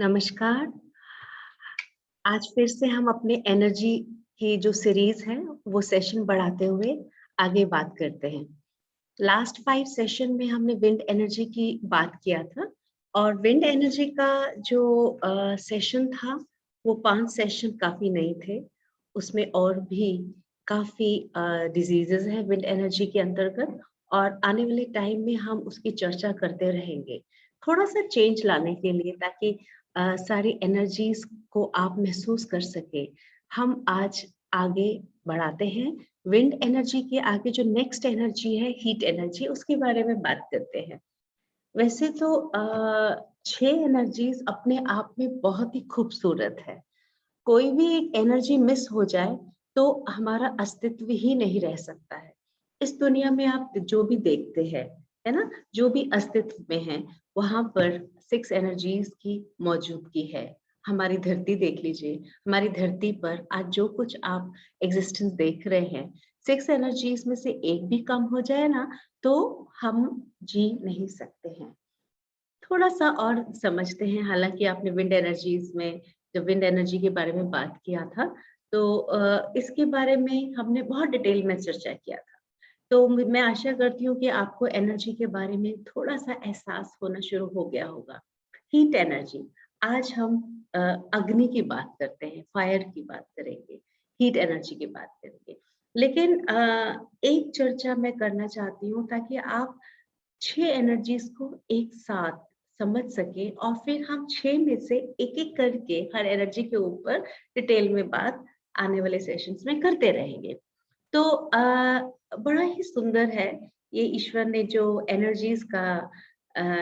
नमस्कार। आज फिर से हम अपने एनर्जी की जो सीरीज है वो सेशन बढ़ाते हुए आगे बात करते हैं। लास्ट 5 सेशन में हमने विंड एनर्जी की बात किया था और विंड एनर्जी का जो सेशन था वो 5 सेशन काफी नहीं थे। उसमें और भी काफी डिजीजेस हैं विंड एनर्जी के अंतर्गत और आने वाले टाइम में हम उसकी चर्चा करते रहेंगे। थोड़ा सा चेंज लाने के लिए ताकि सारी एनर्जीज को आप महसूस कर सके। हम आज आगे बढ़ाते हैं। विंड एनर्जी के आगे जो नेक्स्ट एनर्जी है हीट एनर्जी, उसके बारे में बात करते हैं। वैसे तो 6 एनर्जीज अपने आप में बहुत ही खूबसूरत है। कोई भी एक एनर्जी मिस हो जाए तो हमारा अस्तित्व ही नहीं रह सकता है। इस दुनिया में आप जो भी देखते हैं, है ना? जो भी अस्तित्व में है, वहां पर 6 एनर्जीज की मौजूदगी है। हमारी धरती देख लीजिए, हमारी धरती पर आज जो कुछ आप एग्जिस्टेंस देख रहे हैं, 6 एनर्जीज में से एक भी कम हो जाए ना, तो हम जी नहीं सकते हैं। थोड़ा-सा और समझते हैं, हालाँकि आपने विंड एनर्जीज़ में जब विंड एनर्जी के बारे में बात किया था, तो इसके बारे में हमने बहुत डिटेल में चर्चा किया था। तो मैं आशा करती हूँ कि आपको एनर्जी के बारे में थोड़ा-सा एहसास होना शुरू हो गया होगा। हीट एनर्जी, आज हम अग्नि की बात करते हैं, फायर की बात करेंगे, हीट एनर्जी की बात करेंगे। लेकिन एक चर्चा मैं करना चाहती हूँ ताकि आप 6 एनर्जीज को एक साथ समझ सके और फिर हम 6 में से एक-एक करके हर एनर्जी के ऊपर डिटेल में बात आने वाले सेशंस में करते रहेंगे। तो बड़ा ही सुंदर है ये ईश्वर ने जो एनर्जीज का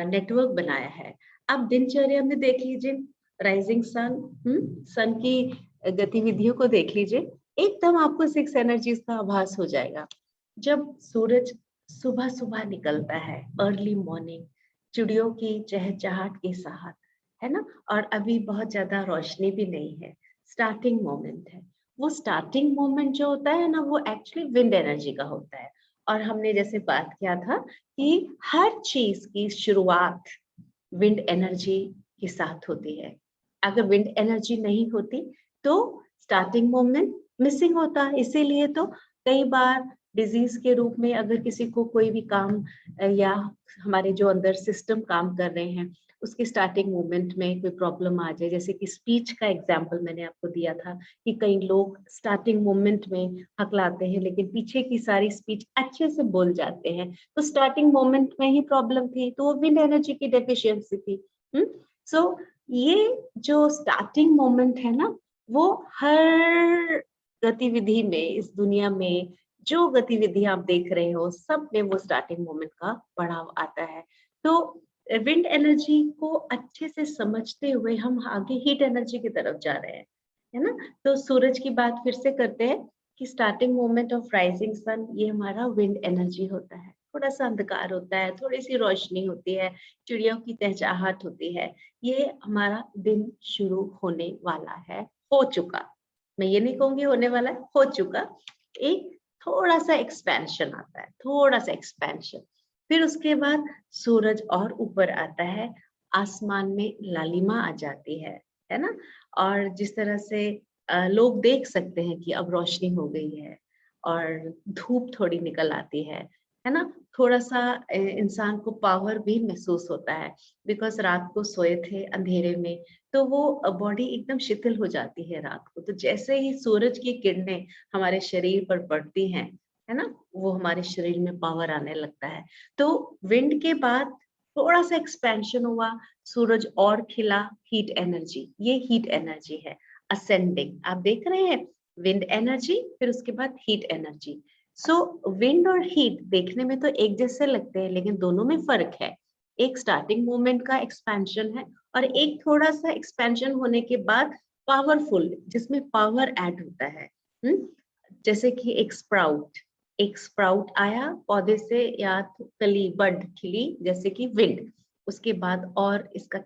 नेटवर्क बनाया है। आप दिनचर्या में देख लीजिए, राइजिंग सन, सन की गतिविधियों को देख लीजिए, एकदम आपको 6 एनर्जीज का आभास हो जाएगा। जब सूरज सुबह-सुबह निकलता है, अर्ली मॉर्निंग, चिड़ियों की चहचहाट के साथ, है ना? और अभी बहुत ज़्यादा रोशनी भी नहीं है, स्टार्टिंग मोमेंट है। वो स्टार्टिंग मोमेंट जो होता है ना, वो एक्चुअली विंड एनर्जी का होता है। और हमने जैसे बात किया था कि हर चीज़ की शुरुआत विंड एनर्जी के साथ होती है। अगर विंड एनर्जी नहीं होती, तो स्टार्टिंग मोमेंट मिसिंग होता। इसीलिए तो कई बार डिजीज के रूप में अगर किसी को कोई भी काम या हमारे जो अंदर सिस्टम काम कर रहे हैं, उसके स्टार्टिंग मोमेंट में कोई प्रॉब्लम आ जाए, जैसे कि स्पीच का एग्जांपल मैंने आपको दिया था कि कई लोग स्टार्टिंग मोमेंट में हकलाते हैं लेकिन पीछे की सारी स्पीच अच्छे से बोल जाते हैं, तो स्टार्टिंग मोमेंट में ही प्रॉब्लम थी, तो वो विंड एनर्जी की डेफिशिएंसी थी। सो ये जो स्टार्टिंग मोमेंट है ना, वो हर गतिविधि में इस दुनिया में जो गतिविधि आप देख रहे हो, सब में वो स्टार्टिंग मोमेंट का पड़ाव आता है। तो विंड एनर्जी को अच्छे से समझते हुए हम आगे हीट एनर्जी की तरफ जा रहे हैं, है ना? तो सूरज की बात फिर से करते हैं कि starting moment of rising sun, ये हमारा विंड एनर्जी होता है। थोड़ा सा अंधकार होता है, थोड़ी सी रोशनी होती है, चिड़ियों की चहचहाट होती है, ये हमारा दिन शुरू होने वाला है, हो चुका। मैं ये नहीं कहूंगी होने वाला है, हो चुका। एक थोड़ा सा एक्सपेंशन आता है, थोड़ा सा एक्सपेंशन। फिर उसके बाद सूरज और ऊपर आता है, आसमान में लालिमा आ जाती है ना? और जिस तरह से लोग देख सकते हैं कि अब रोशनी हो गई है और धूप थोड़ी निकल आती है ना? थोड़ा-सा इंसान को पावर भी महसूस होता है, बिकॉज़ रात को सोए थे अंधेरे में, तो वो बॉडी एकदम शिथिल हो जाती है रात को। तो जैसे ही सूरज की किरणें हमारे शरीर पर पड़ती हैं, है ना? वो हमारे शरीर में पावर आने लगता है। तो विंड के बाद थोड़ा-सा एक्सपेंशन हुआ, सूरज और खिला, हीट एनर्जी, ये हीट एनर्जी है, असेंडिंग। आप देख रहे हैं, विंड एनर्जी, फिर उसके बाद हीट एनर्जी। सो विंड और हीट देखने में तो एक जैसे लगते हैं, लेकिन दोनों में फ़र्क है। एक स्टार्टिंग मूवमेंट का एक्सपेंशन है और एक थोड़ा-सा एक्सपेंशन होने के बाद पावरफुल, जिसमें पावर ऐड होता है। हुँ? जैसे कि एक स्प्राउट आया पौधे से या कली बड खिली, जैसे कि विंड, उसके बाद और इसका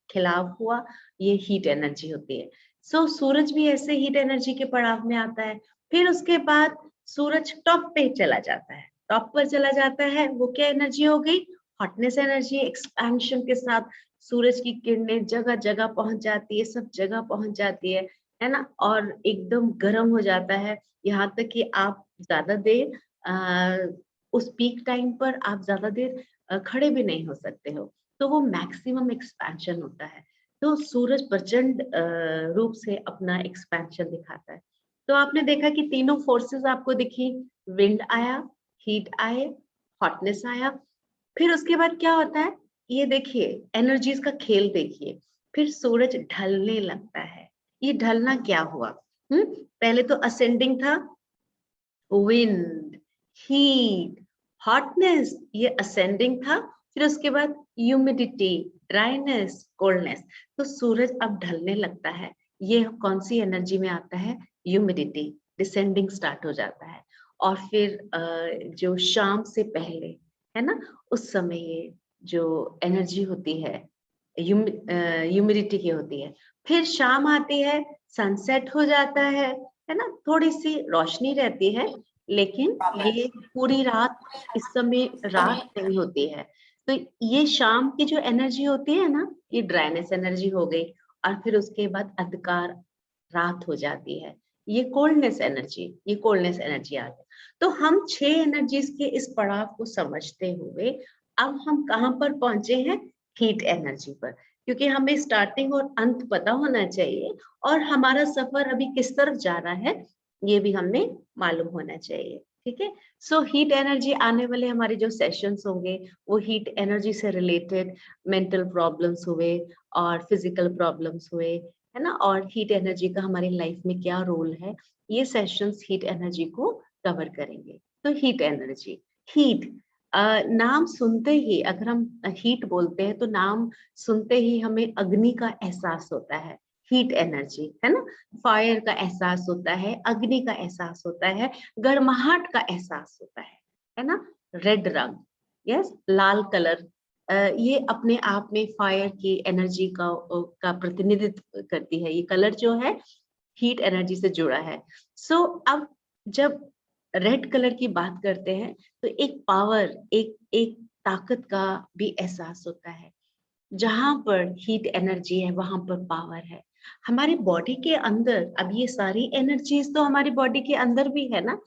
खिलाव हुआ, ये हीट एनर्जी होती है। सो सूरज भी ऐसे हीट एनर्जी के पड़ाव में आता है। फिर उसके बाद सूरज टॉप पे चला जाता है, टॉप पर चला जाता है, वो क्या एनर्जी हो गई? हॉटनेस एनर्जी एक्सपेंशन के साथ सूरज की किरणें जगह जगह पहुंच जाती है, सब जगह पहुंच जाती है ना, और एकदम गर्म हो जाता है, यहाँ तक कि आप ज्यादा देर उस पीक टाइम पर आप ज्यादा देर खड़े भी नहीं हो सकते हो। तो वो मैक्सिमम एक्सपेंशन होता है। तो सूरज प्रचंड रूप से अपना एक्सपेंशन दिखाता है। तो आपने देखा कि तीनों फोर्सेस आपको दिखी, विंड आया, हीट आए, हॉटनेस आया, फिर उसके बाद क्या होता है, ये देखिए एनर्जीज का खेल देखिए, फिर सूरज ढलने लगता है। ये ढलना क्या हुआ? पहले तो असेंडिंग था, विंड, हीट, हॉटनेस, ये असेंडिंग था, फिर उसके बाद ह्यूमिडिटी, ड्राइनेस, कोल्डनेस। तो सूरज अब ढलने लगता है, ये कौन सी एनर्जी में आता है? ह्यूमिडिटी, डिसेंडिंग स्टार्ट हो जाता है। और फिर जो शाम से पहले है ना, उस समय ये जो एनर्जी होती है ह्यूमिडिटी की होती है। फिर शाम आती है, सनसेट हो जाता है ना, थोड़ी सी रोशनी रहती है, लेकिन ये पूरी रात, इस समय रात नहीं होती है। तो ये शाम की जो एनर्जी होती है ना, ये ड्राइनेस एनर्जी हो गई, और फिर उसके बाद अंधकार, रात हो जाती है, ये कोल्डनेस एनर्जी आ गई। तो हम 6 एनर्जीज के इस पड़ाव को समझते हुए अब हम कहाँ पर पहुंचे हैं? हीट एनर्जी पर, क्योंकि हमें स्टार्टिंग और अंत पता होना चाहिए, और हमारा सफर अभी किस तरफ जा रहा है ये भी हमें मालूम होना चाहिए। ठीक है, सो हीट एनर्जी आने वाले हमारे जो सेशंस होंगे वो हीट एनर्जी से रिलेटेड मेंटल प्रॉब्लम्स हुए और फिजिकल प्रॉब्लम्स हुए, है ना, और हीट एनर्जी का हमारी लाइफ में क्या रोल है, ये सेशंस हीट एनर्जी को कवर करेंगे। तो हीट एनर्जी, हीट, नाम सुनते ही अगर हम हीट बोलते हैं तो नाम सुनते ही हमें अग्नि का एहसास होता है, हीट एनर्जी, है ना, फायर का एहसास होता है, अग्नि का एहसास होता है, गर्माहट का एहसास होता है ना, रेड रंग, यस, लाल कलर, ये अपने आप में फायर की एनर्जी का प्रतिनिधित्व करती है। ये कलर जो है हीट एनर्जी से जुड़ा है। सो अब जब रेड कलर की बात करते हैं तो एक पावर, एक एक ताकत का भी एहसास होता है। जहां पर हीट एनर्जी है वहां पर पावर है। हमारी बॉडी के अंदर, अब ये सारी एनर्जीज तो हमारी बॉडी के अंदर भी है ना,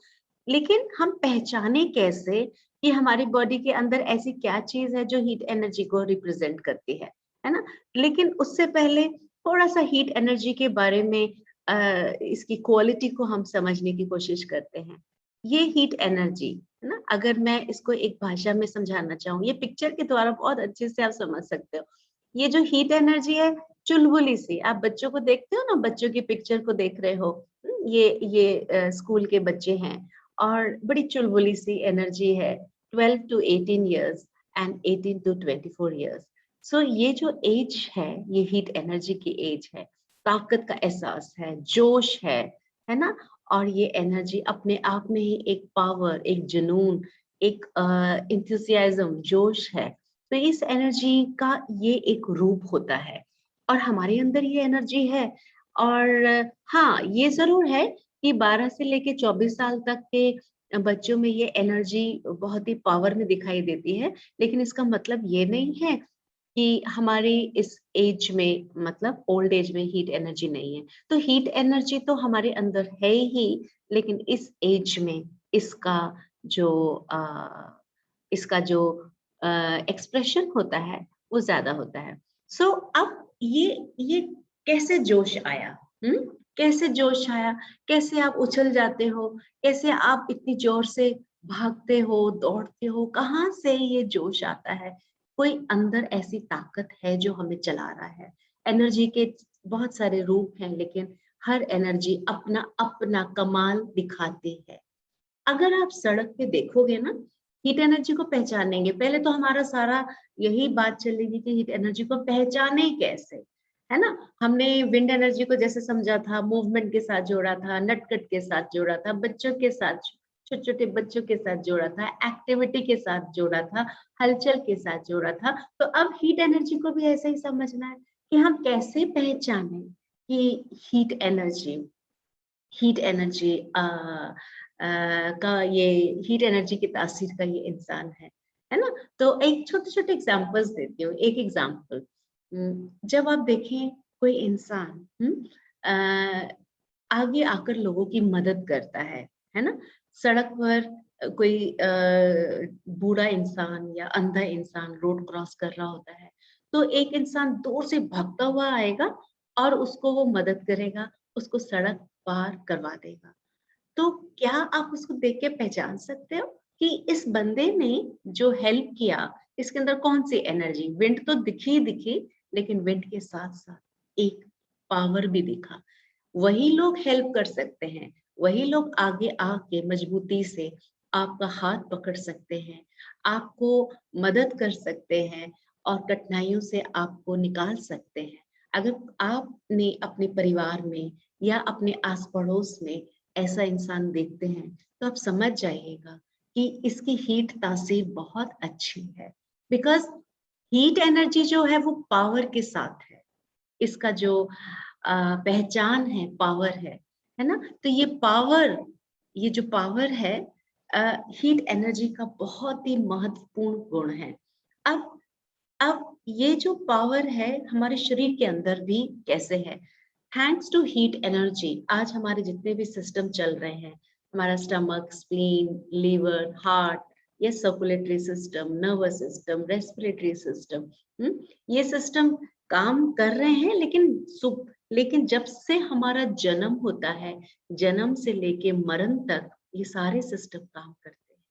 लेकिन हम पहचाने कैसे कि हमारी बॉडी के अंदर ऐसी क्या चीज है जो हीट एनर्जी को रिप्रेजेंट करती है ना। लेकिन उससे पहले थोड़ा सा हीट एनर्जी के बारे में इसकी क्वालिटी को हम समझने की कोशिश करते हैं। ये हीट एनर्जी है ना, अगर मैं इसको एक भाषा में समझाना चाहूँ, ये पिक्चर के द्वारा बहुत अच्छे से आप समझ सकते हो। ये जो हीट एनर्जी है, चुलबुली सी, आप बच्चों को देखते हो ना, बच्चों की पिक्चर को देख रहे हो, ये स्कूल के बच्चे हैं और बड़ी चुलबुली सी एनर्जी है, 12 to 18 years and 18 to 24 years। सो ये जो एज है, ये हीट एनर्जी की एज है, ताकत का एहसास है, जोश है ना, और ये एनर्जी अपने आप में ही एक पावर, एक जुनून, एक इंथुसियाज्म, जोश है। तो इस एनर्जी का ये एक रूप होता है, और हमारे अंदर ये एनर्जी है। और हाँ, ये जरूर है कि 12 से लेके 24 साल तक के बच्चों में ये एनर्जी बहुत ही पावर में दिखाई देती है, लेकिन इसका मतलब ये नहीं है कि हमारी इस एज में, मतलब ओल्ड एज में हीट एनर्जी नहीं है। तो हीट एनर्जी तो हमारे अंदर है ही, लेकिन इस एज में इसका जो इसका जो एक्सप्रेशन होता है वो ज्यादा होता है। सो अब ये कैसे जोश आया? कैसे जोश आया? कैसे आप उछल जाते हो? कैसे आप इतनी जोर से भागते हो, दौड़ते हो? कहाँ से ये जोश आता है? कोई अंदर ऐसी ताकत है जो हमें चला रहा है। एनर्जी के बहुत सारे रूप हैं, लेकिन हर एनर्जी अपना अपना कमाल दिखाती है। अगर आप सड़क पे देखोगे ना, हीट एनर्जी को पहचानेंगे, पहले तो हमारा सारा यही बात चलेगी कि हीट एनर्जी को पहचाने कैसे, है ना। हमने विंड एनर्जी को जैसे समझा था, मूवमेंट के साथ जोड़ा था, नटखट के साथ जोड़ा था, बच्चों के साथ, छोटे छोटे बच्चों के साथ जोड़ा था, एक्टिविटी के साथ जोड़ा था, हलचल के साथ जोड़ा था। तो अब हीट एनर्जी को भी ऐसे ही समझना है कि हम कैसे पहचाने कि हीट एनर्जी, हीट एनर्जी का ये हीट एनर्जी की तासीर का ये इंसान है। है ना। तो एक छोटे छोटे एग्जांपल्स देती हूँ। एक एग्जांपल, जब आप देखें कोई इंसान आगे आकर लोगों की मदद करता है ना। सड़क पर कोई बूढ़ा इंसान या अंधा इंसान रोड क्रॉस कर रहा होता है, तो एक इंसान दूर से भागता हुआ आएगा और उसको वो मदद करेगा, उसको सड़क पार करवा देगा। तो क्या आप उसको देख के पहचान सकते हो कि इस बंदे ने जो हेल्प किया, इसके अंदर कौन सी एनर्जी? विंड तो दिखी दिखी, लेकिन विंड के साथ साथ एक पावर भी दिखा। वही लोग हेल्प कर सकते हैं, वही लोग आगे आके मजबूती से आपका हाथ पकड़ सकते हैं, आपको मदद कर सकते हैं और कठिनाइयों से आपको निकाल सकते हैं। अगर आपने अपने परिवार में या अपने आस पड़ोस में ऐसा इंसान देखते हैं, तो आप समझ जाइएगा कि इसकी हीट तासीर बहुत अच्छी है। बिकॉज हीट एनर्जी जो है वो पावर के साथ है। इसका जो पहचान है पावर है ना। तो ये जो पावर है हीट एनर्जी का बहुत ही महत्वपूर्ण गुण है। अब ये जो पावर है हमारे शरीर के अंदर भी कैसे है? थैंक्स टू हीट एनर्जी आज हमारे जितने भी सिस्टम चल रहे हैं, हमारा स्टमक, स्प्लीन, लीवर, हार्ट, ये circulatory system, nervous system, respiratory system, ये सिस्टम काम कर रहे हैं। लेकिन जब से हमारा जन्म होता है, जन्म से लेके मरण तक ये सारे सिस्टम काम करते हैं।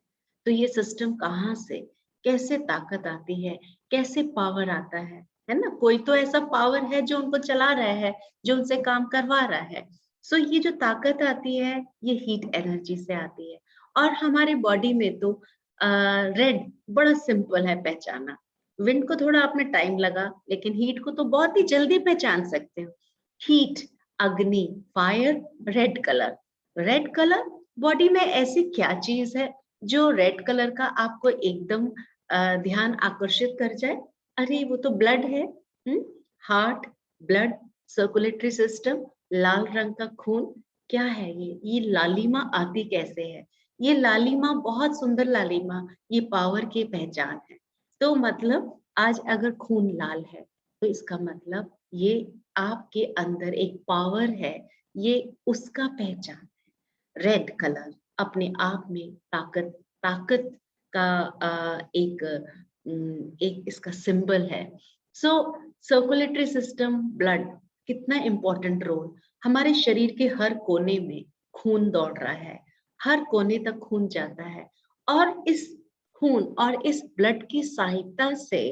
तो ये सिस्टम कहाँ से, कैसे ताकत आती है, कैसे पावर आता है ना। कोई तो ऐसा पावर है जो उनको चला रहा है, जो उनसे काम करवा रहा है। सो ये जो ताकत आती है ये हीट एनर्जी से आती है। और हमारे बॉडी में तो रेड बड़ा सिंपल है पहचाना। विंड को थोड़ा आपने टाइम लगा, लेकिन हीट को तो बहुत ही जल्दी पहचान सकते हो। हीट, अग्नि, फायर, रेड कलर बॉडी में ऐसी क्या चीज है जो रेड कलर का आपको एकदम ध्यान आकर्षित कर जाए? अरे वो तो ब्लड है। हार्ट, ब्लड, सर्कुलेटरी सिस्टम, लाल रंग का खून। क्या है ये लालिमा आती कैसे है? ये लालिमा बहुत सुंदर लालिमा, ये पावर की पहचान है। तो मतलब आज अगर खून लाल है, तो इसका मतलब ये आपके अंदर एक पावर है, ये उसका पहचान है। रेड कलर अपने आप में ताकत ताकत का एक इसका सिंबल है। सो सर्कुलेटरी सिस्टम, ब्लड, कितना इंपॉर्टेंट रोल। हमारे शरीर के हर कोने में खून दौड़ रहा है, हर कोने तक खून जाता है। और इस खून और इस ब्लड की सहायता से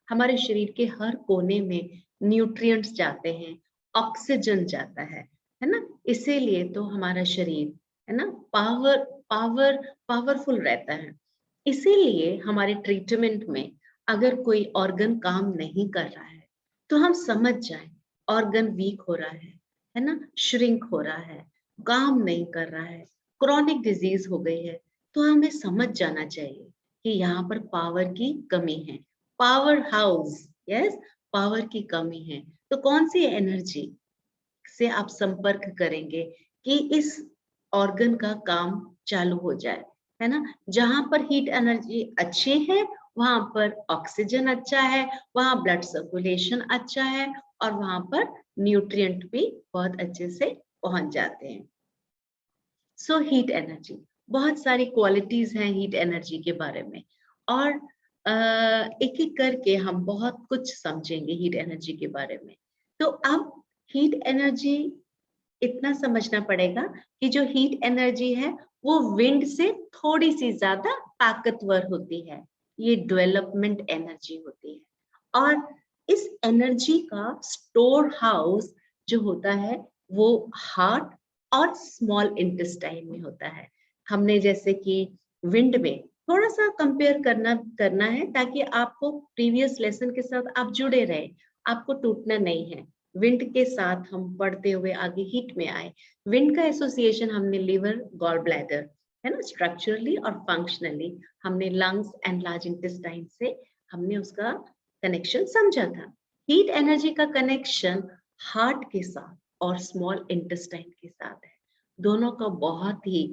हमारे शरीर के हर कोने में न्यूट्रिएंट्स जाते हैं, ऑक्सीजन जाता है ना। इसीलिए तो हमारा शरीर है ना पावरफुल रहता है। इसीलिए हमारे ट्रीटमेंट में अगर कोई ऑर्गन काम नहीं कर रहा है, तो हम समझ जाए ऑर्गन वीक हो रहा है ना, श्रिंक हो रहा है, काम नहीं कर रहा है, क्रॉनिक डिजीज हो गई है, तो हमें समझ जाना चाहिए कि यहाँ पर पावर की कमी है। पावर हाउस, यस, पावर की कमी है। तो कौन सी एनर्जी से आप संपर्क करेंगे कि इस ऑर्गन का काम चालू हो जाए, है ना। जहां पर हीट एनर्जी अच्छी है, वहां पर ऑक्सीजन अच्छा है, वहां ब्लड सर्कुलेशन अच्छा है, और वहां पर न्यूट्रिएंट भी बहुत अच्छे से पहुंच जाते हैं। सो हीट एनर्जी, बहुत सारी क्वालिटीज हैं हीट एनर्जी के बारे में, और एक एक करके हम बहुत कुछ समझेंगे हीट एनर्जी के बारे में। तो अब हीट एनर्जी इतना समझना पड़ेगा कि जो हीट एनर्जी है वो विंड से थोड़ी सी ज्यादा ताकतवर होती है। ये डेवलपमेंट एनर्जी होती है। और इस एनर्जी का स्टोर हाउस जो होता है वो हार्ट और स्मॉल इंटेस्टाइन में होता है। हमने जैसे कि विंड में थोड़ा सा कंपेयर करना है, ताकि आपको प्रीवियस लेसन के साथ आप जुड़े रहे, आपको टूटना नहीं है। विंड के साथ हम पढ़ते हुए आगे हीट में आए। विंड का एसोसिएशन हमने लिवर, गॉल ब्लैडर, है ना, स्ट्रक्चरली और फंक्शनली हमने लंग्स एंड लार्ज इंटेस्टाइन से हमने उसका कनेक्शन समझा था। हीट एनर्जी का कनेक्शन हार्ट के साथ और स्मॉल इंटेस्टाइन के साथ है। दोनों का बहुत ही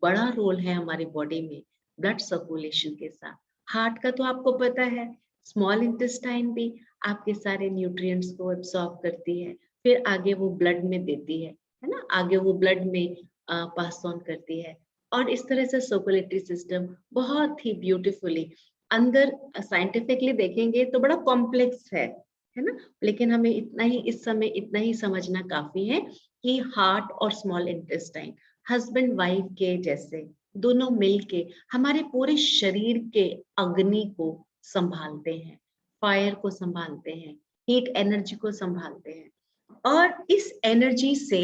बड़ा रोल है हमारी बॉडी में ब्लड सर्कुलेशन के साथ। हार्ट का तो आपको पता है, स्मॉल इंटेस्टाइन भी आपके सारे न्यूट्रिएंट्स को एब्सॉर्ब करती है, फिर आगे वो ब्लड में देती है ना, आगे वो ब्लड में पास ऑन करती है। और इस तरह से सर्कुलेटरी सिस्टम बहुत ही ब्यूटीफुली अंदर साइंटिफिकली देखेंगे तो बड़ा कॉम्प्लेक्स है ना, लेकिन हमें इतना ही इस समय इतना ही समझना काफी है कि हार्ट और स्मॉल इंटेस्टाइन हस्बैंड वाइफ के जैसे दोनों मिलके हमारे पूरे शरीर के अग्नि को संभालते हैं, फायर को संभालते हैं, हीट एनर्जी को संभालते हैं, और इस एनर्जी से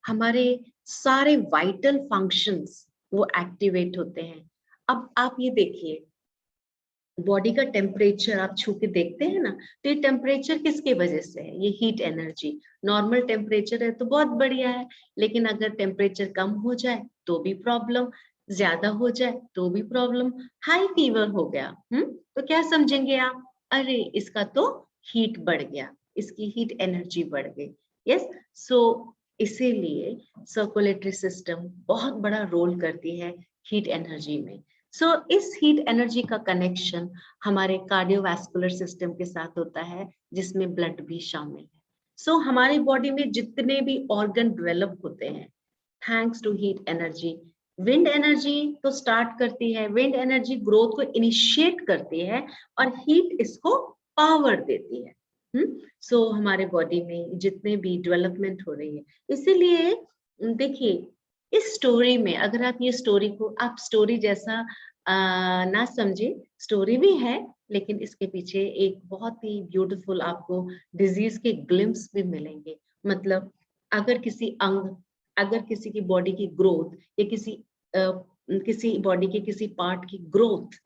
हमारे सारे वाइटल फंक्शंस वो एक्टिवेट होते हैं। अब आप ये देखिए, बॉडी का टेम्परेचर आप छू के देखते हैं ना, तो ये टेम्परेचर किसके वजह से है? ये हीट एनर्जी। नॉर्मल टेम्परेचर है तो बहुत बढ़िया है, लेकिन अगर टेम्परेचर कम हो जाए तो भी प्रॉब्लम, ज्यादा हो जाए तो भी प्रॉब्लम, हाई फीवर हो गया, तो क्या समझेंगे आप? अरे इसका तो हीट बढ़ गया, इसकी हीट एनर्जी बढ़ गई। यस, सो इसीलिए सर्कुलेटरी सिस्टम बहुत बड़ा रोल करती है हीट एनर्जी में। इस हीट एनर्जी का कनेक्शन हमारे कार्डियोवैस्कुलर सिस्टम के साथ होता है, जिसमें ब्लड भी शामिल है। हमारी बॉडी में जितने भी ऑर्गन डेवलप होते हैं thanks to heat energy. Wind energy तो स्टार्ट करती है, विंड एनर्जी ग्रोथ को इनिशिएट करती है और हीट इसको पावर देती है। हमारे बॉडी में जितने भी डेवलपमेंट हो रही है, इसीलिए देखिए इस स्टोरी में, अगर आप ये स्टोरी को आप स्टोरी जैसा ना समझे, स्टोरी भी है, लेकिन इसके पीछे एक बहुत ही ब्यूटीफुल आपको डिजीज के ग्लिम्स भी मिलेंगे। मतलब अगर किसी की बॉडी की ग्रोथ या किसी बॉडी के किसी पार्ट की ग्रोथ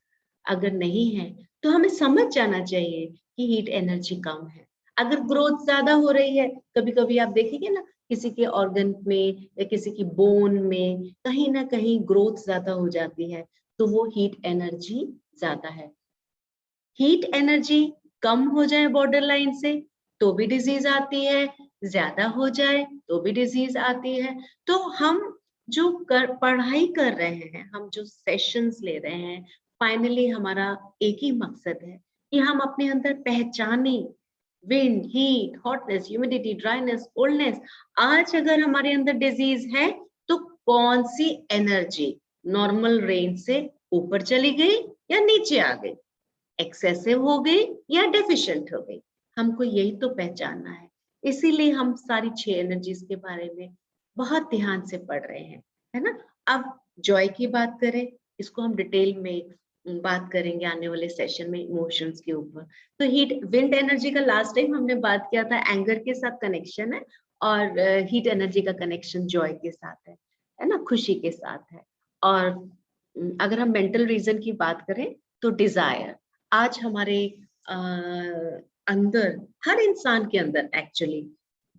अगर नहीं है, तो हमें समझ जाना चाहिए कि हीट एनर्जी कम है। अगर ग्रोथ ज्यादा हो रही है, कभी कभी आप देखेंगे ना, किसी के ऑर्गन में या किसी की बोन में कहीं ना कहीं ग्रोथ ज्यादा हो जाती है, तो वो हीट एनर्जी ज्यादा है। हीट एनर्जी कम हो जाए बॉर्डर लाइन से तो भी डिजीज आती है, ज्यादा हो जाए तो भी डिजीज आती है। तो हम जो पढ़ाई कर रहे हैं, हम जो सेशंस ले रहे हैं, फाइनली हमारा एक ही मकसद है कि हम अपने अंदर पहचाने wind, heat, hotness, humidity, dryness, coldness. आज अगर हमारे अंदर डिजीज है तो कौन सी एनर्जी नॉर्मल रेंज से ऊपर चली गई या नीचे आ गई, एक्सेसिव हो गई या डेफिशिएंट हो गई, हमको यही तो पहचानना है। इसीलिए हम सारी 6 एनर्जीज के बारे में बहुत ध्यान से पढ़ रहे हैं, है ना। अब जॉय की बात करें, इसको हम डिटेल में बात करेंगे आने वाले सेशन में इमोशंस के ऊपर। तो हीट विंड एनर्जी का लास्ट टाइम हमने बात किया था, एंगर के साथ कनेक्शन है, और हीट एनर्जी का कनेक्शन जॉय के साथ है ना, खुशी के साथ है। और अगर हम मेंटल रीजन की बात करें तो डिजायर, आज हमारे अंदर, हर इंसान के अंदर एक्चुअली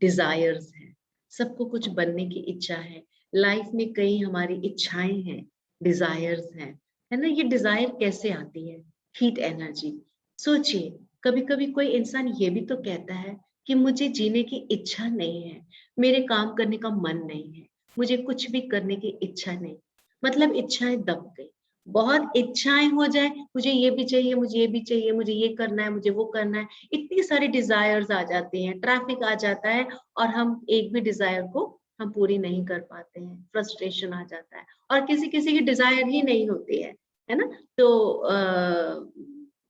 डिजायर्स हैं, सबको कुछ बनने की इच्छा है, लाइफ में कई हमारी इच्छाएं हैं, डिजायर्स हैं, है ना। ये डिजायर कैसे आती है? Heat energy. सोचिए, कभी कभी कोई इंसान ये भी तो कहता है कि मुझे जीने की इच्छा नहीं है, मेरे काम करने का मन नहीं है, मुझे कुछ भी करने की इच्छा नहीं, मतलब इच्छाएं दब गई। बहुत इच्छाएं हो जाए, मुझे ये भी चाहिए, मुझे ये भी चाहिए, मुझे ये करना है, मुझे वो करना है, इतनी सारी डिजायर्स आ जाती हैं, ट्रैफिक आ जाता है, और हम एक भी डिजायर को हम पूरी नहीं कर पाते हैं, फ्रस्ट्रेशन आ जाता है, और किसी किसी की डिजायर ही नहीं होती है ना। तो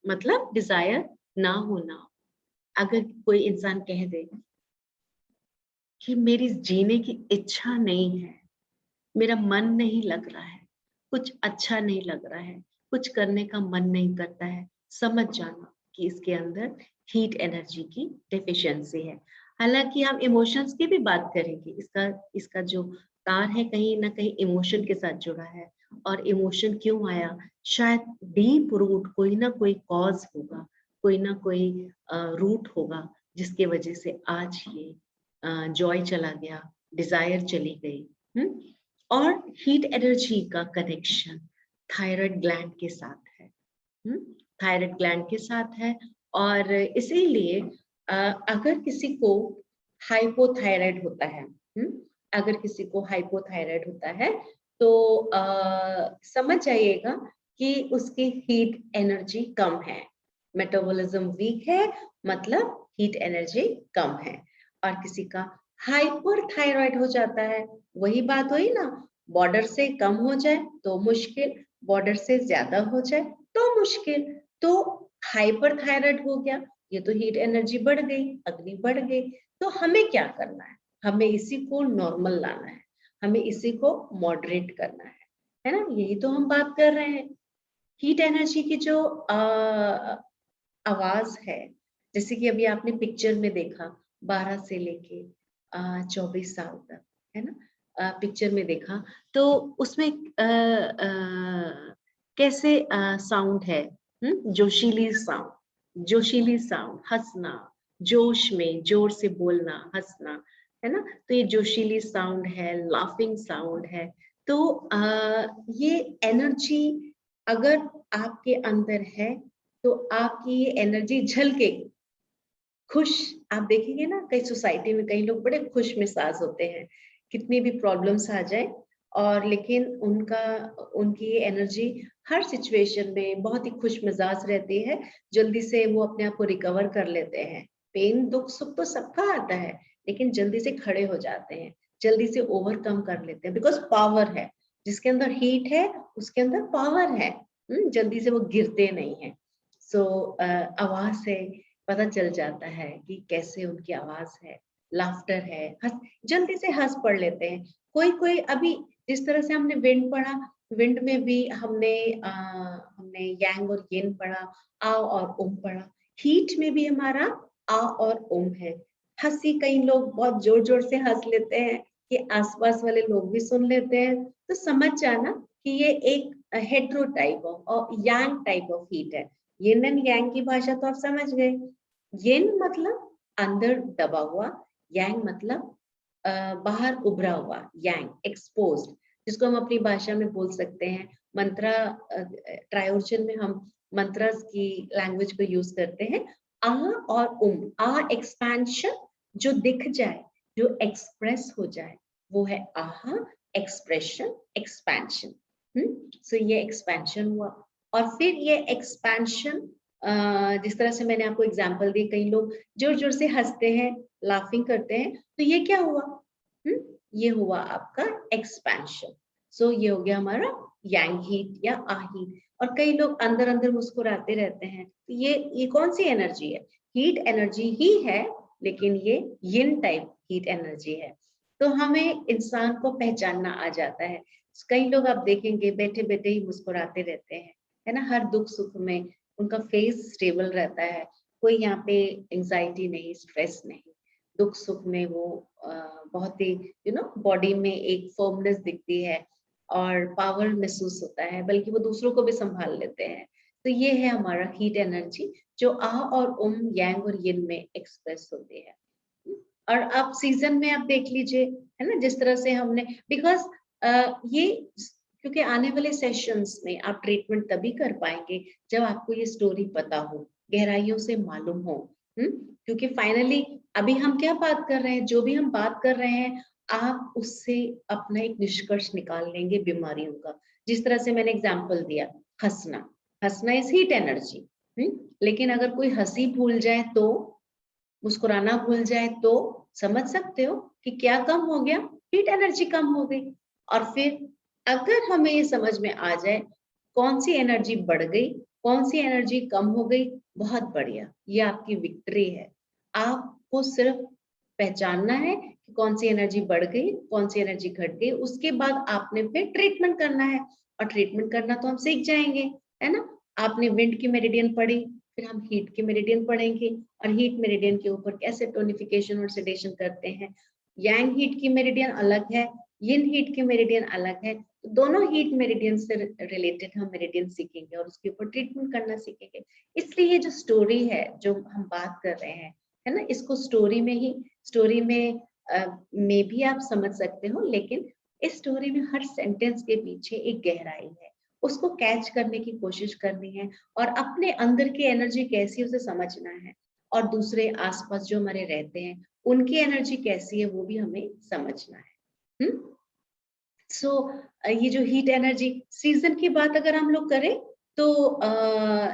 मतलब डिजायर ना होना, अगर कोई इंसान कह दे कि मेरी जीने की इच्छा नहीं है, मेरा मन नहीं लग रहा है, कुछ अच्छा नहीं लग रहा है, कुछ करने का मन नहीं करता है, समझ जाना कि इसके अंदर हीट एनर्जी की डेफिशिएंसी है। हालांकि हम इमोशंस की भी बात करेंगे, इसका इसका जो तार है कहीं ना कहीं इमोशन के साथ जुड़ा है। और इमोशन क्यों आया? शायद डीप रूट कोई ना कोई कॉज होगा, कोई ना कोई रूट होगा, जिसके वजह से आज ये जॉय चला गया, डिजायर चली गई। और हीट एनर्जी का कनेक्शन थायराइड ग्लैंड के साथ है, थायराइड ग्लैंड के साथ है। और इसीलिए अगर किसी को हाइपोथायराइड होता है, अगर किसी को हाइपोथायराइड होता है तो समझ जाइएगा कि उसकी हीट एनर्जी कम है, मेटाबॉलिज्म वीक है मतलब हीट एनर्जी कम है। और किसी का हाइपर थायराइड हो जाता है, वही बात हुई ना, बॉर्डर से कम हो जाए तो मुश्किल, बॉर्डर से ज्यादा हो जाए तो मुश्किल। तो हाइपर थायराइड हो गया, ये तो हीट एनर्जी बढ़ गई, अग्नि बढ़ गई। तो हमें क्या करना है, हमें इसी को नॉर्मल लाना है, हमें इसी को मॉडरेट करना है ना, यही तो हम बात कर रहे हैं। हीट एनर्जी की जो आवाज है, जैसे कि अभी आपने पिक्चर में देखा 12 से लेके 24 साल तक, है ना, पिक्चर में देखा तो उसमें कैसे साउंड है, जोशीली साउंड, जोशीली साउंड, हंसना, जोश में जोर से बोलना, हंसना, है ना, तो ये जोशीली साउंड है, लाफिंग साउंड है। तो ये एनर्जी अगर आपके अंदर है तो आपकी ये एनर्जी झलकेगी, खुश। आप देखेंगे ना कई सोसाइटी में कई लोग बड़े खुश मिजाज होते हैं, कितनी भी प्रॉब्लम्स आ जाए और लेकिन उनकी एनर्जी हर सिचुएशन में बहुत ही खुश मिजाज रहती है, जल्दी से वो अपने आप को रिकवर कर लेते हैं। पेन दुख सुख तो सबका आता है, लेकिन जल्दी से खड़े हो जाते हैं, जल्दी से ओवरकम कर लेते हैं, बिकॉज पावर है, जिसके अंदर हीट है उसके अंदर पावर है। जल्दी से वो गिरते नहीं है। सो आवाज से पता चल जाता है कि कैसे उनकी आवाज है, लाफ्टर है, हंस, जल्दी से हंस पढ़ लेते हैं। कोई कोई अभी जिस तरह से हमने विंड पढ़ा, विंड में भी हमने यांग और यिन पढ़ा, आ और ओम पढ़ा, हीट में भी हमारा आ और ओम है। हंसी कई लोग बहुत जोर जोर से हंस लेते हैं कि आसपास वाले लोग भी सुन लेते हैं, तो समझ जाना कि ये एक हेट्रो टाइप ऑफ और यांग टाइप ऑफ हीट है। यिन एंड यांग की भाषा तो आप समझ गए। यिन मतलब अंदर दबा हुआ, यांग मतलब बाहर उभरा हुआ, यांग एक्सपोज्ड, जिसको हम अपनी भाषा में बोल सकते हैं मंत्रा। ट्रायोजन में हम मंत्रास की लैंग्वेज को यूज करते हैं। आ और आ एक्सपेंशन, जो दिख जाए, जो एक्सप्रेस हो जाए, वो है आहा, एक्सप्रेशन, एक्सपेंशन। सो ये एक्सपेंशन हुआ। और फिर ये एक्सपेंशन, जिस तरह से मैंने आपको एग्जांपल दी, कई लोग जोर जोर से हंसते हैं, लाफिंग करते हैं, तो ये क्या हुआ, ये हुआ आपका एक्सपेंशन। सो ये हो गया हमारा यांग हीट या आ हीट। और कई लोग अंदर अंदर मुस्कुराते रहते हैं, तो ये कौन सी एनर्जी है, हीट एनर्जी ही है, लेकिन ये यिन टाइप हीट एनर्जी है। तो हमें इंसान को पहचानना आ जाता है। कई लोग आप देखेंगे बैठे बैठे ही मुस्कुराते रहते हैं, है ना, हर दुख सुख में उनका फेस स्टेबल रहता है, कोई यहाँ पे एंजाइटी नहीं, स्ट्रेस नहीं। दुख सुख में वो बहुत ही बॉडी में एक फर्मनेस दिखती है और पावर महसूस होता है, बल्कि वो दूसरों को भी संभाल लेते हैं। तो ये है हमारा हीट एनर्जी, जो आ और ओम, यांग और यिन में एक्सप्रेस होती है। और अब सीजन में आप देख लीजिए, है ना, जिस तरह से हमने, बिकॉज ये क्योंकि आने वाले सेशंस में आप ट्रीटमेंट तभी कर पाएंगे जब आपको ये स्टोरी पता हो, गहराइयों से मालूम हो। क्योंकि फाइनली अभी हम क्या बात कर रहे हैं, जो भी हम बात कर रहे हैं, आप उससे अपना एक निष्कर्ष निकाल लेंगे बीमारियों का। जिस तरह से मैंने एग्जाम्पल दिया, हंसना, हंसना इज हीट एनर्जी। लेकिन अगर कोई हंसी भूल जाए तो, मुस्कुराना भूल जाए तो, समझ सकते हो कि क्या कम हो गया, हीट एनर्जी कम हो गई। और फिर अगर हमें ये समझ में आ जाए कौन सी एनर्जी बढ़ गई, कौन सी एनर्जी कम हो गई, बहुत बढ़िया, ये आपकी विक्ट्री है। आपको सिर्फ पहचानना है कि कौन सी एनर्जी बढ़ गई, कौन सी एनर्जी घट गई, उसके बाद आपने फिर ट्रीटमेंट करना है। और ट्रीटमेंट करना तो हम सीख जाएंगे, है ना। आपने विंड की मेरिडियन पढ़ी, फिर हम हीट की मेरिडियन पढ़ेंगे, और हीट मेरिडियन के ऊपर कैसे टोनिफिकेशन और सेडेशन करते हैं। यांग हीट की मेरिडियन अलग है, यिन हीट की मेरिडियन अलग है। तो दोनों हीट मेरिडियन से रिलेटेड हम मेरिडियन सीखेंगे और उसके ऊपर ट्रीटमेंट करना सीखेंगे। इसलिए जो स्टोरी है, जो हम बात कर रहे हैं, है ना, इसको स्टोरी में भी आप समझ सकते हो, लेकिन इस स्टोरी में हर सेंटेंस के पीछे एक गहराई है, उसको कैच करने की कोशिश करनी है, और अपने अंदर की एनर्जी कैसी, उसे समझना है। और दूसरे आसपास जो हमारे रहते हैं, उनकी एनर्जी कैसी है, वो भी हमें समझना है। सो ये जो हीट एनर्जी सीजन की बात अगर हम लोग करें, तो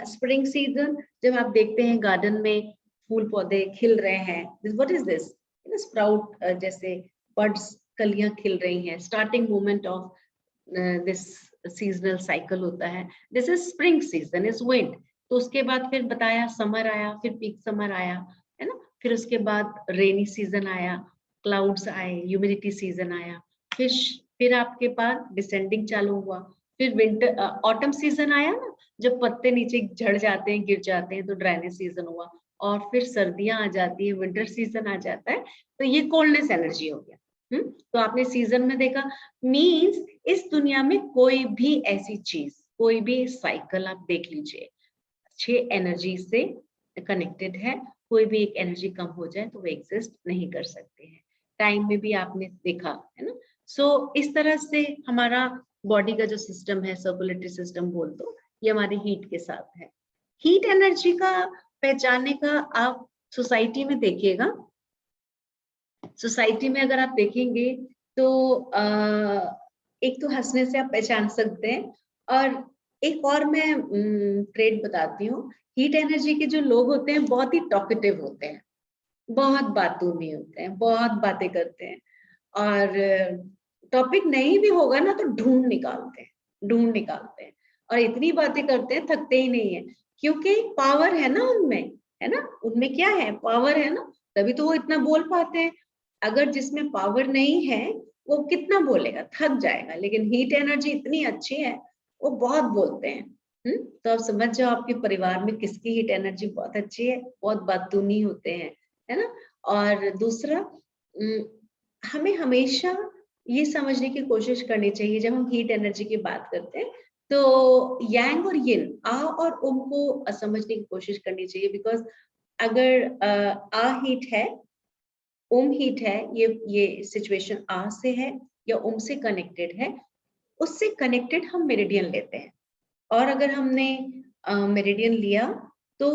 स्प्रिंग सीजन जब आप देखते हैं गार्डन में फूल पौधे खिल रहे हैं, व्हाट इज दिस, स्प्राउट जैसे बर्ड्स, कलियां खिल रही हैं, starting moment of this seasonal cycle होता है, this is spring season, is wind. तो उसके बाद फिर बताया समर आया, फिर पीक समर आया, है ना, फिर उसके बाद रेनी सीजन आया, क्लाउड्स आए, ह्यूमिडिटी सीजन आया, फिर आपके पास डिसेंडिंग चालू हुआ, फिर विंटर ऑटम सीजन आया ना, जब पत्ते नीचे झड़ जाते हैं, गिर जाते हैं, तो ड्राइनेस सीजन हुआ, और फिर सर्दियां आ जाती है, विंटर सीजन आ जाता है, तो ये कोल्डनेस एनर्जी हो गया। तो आपने सीजन में देखा, मींस इस दुनिया में कोई भी ऐसी चीज, कोई भी साइकिल आप देख लीजिए, 6 एनर्जी से कनेक्टेड है, कोई भी एक एनर्जी कम हो जाए तो वो एग्जिस्ट नहीं कर सकते हैं। टाइम में भी आपने देखा है ना। सो इस तरह से हमारा बॉडी का जो सिस्टम है, सर्कुलेटरी सिस्टम बोल दो, ये हमारी हीट के साथ है। हीट एनर्जी का पहचानने का आप सोसाइटी में देखिएगा, सोसाइटी में अगर आप देखेंगे तो एक तो हंसने से आप पहचान सकते हैं, और एक और मैं ट्रेड बताती हूँ। हीट एनर्जी के जो लोग होते हैं बहुत ही टॉकेटिव होते हैं, बहुत बातूनी होते हैं, बहुत बातें करते हैं, और टॉपिक नहीं भी होगा ना तो ढूंढ निकालते हैं, ढूंढ निकालते हैं, और इतनी बातें करते हैं, थकते ही नहीं है, क्योंकि पावर है ना उनमें, है ना, उनमें क्या है, पावर है ना, तभी तो वो इतना बोल पाते हैं। अगर जिसमें पावर नहीं है वो कितना बोलेगा, थक जाएगा, लेकिन हीट एनर्जी इतनी अच्छी है, वो बहुत बोलते हैं। तो आप समझ जाओ आपके परिवार में किसकी हीट एनर्जी बहुत अच्छी है, बहुत बातूनी होते हैं, है ना। और दूसरा, हमें हमेशा ये समझने की कोशिश करनी चाहिए, जब हम हीट एनर्जी की बात करते हैं तो यांग और यिन, आ और उम को समझने की कोशिश करनी चाहिए, बिकॉज अगर आ हीट है, उम हीट है, ये सिचुएशन आ से है या उम से कनेक्टेड है, उससे कनेक्टेड हम मेरिडियन लेते हैं, और अगर हमने मेरिडियन लिया तो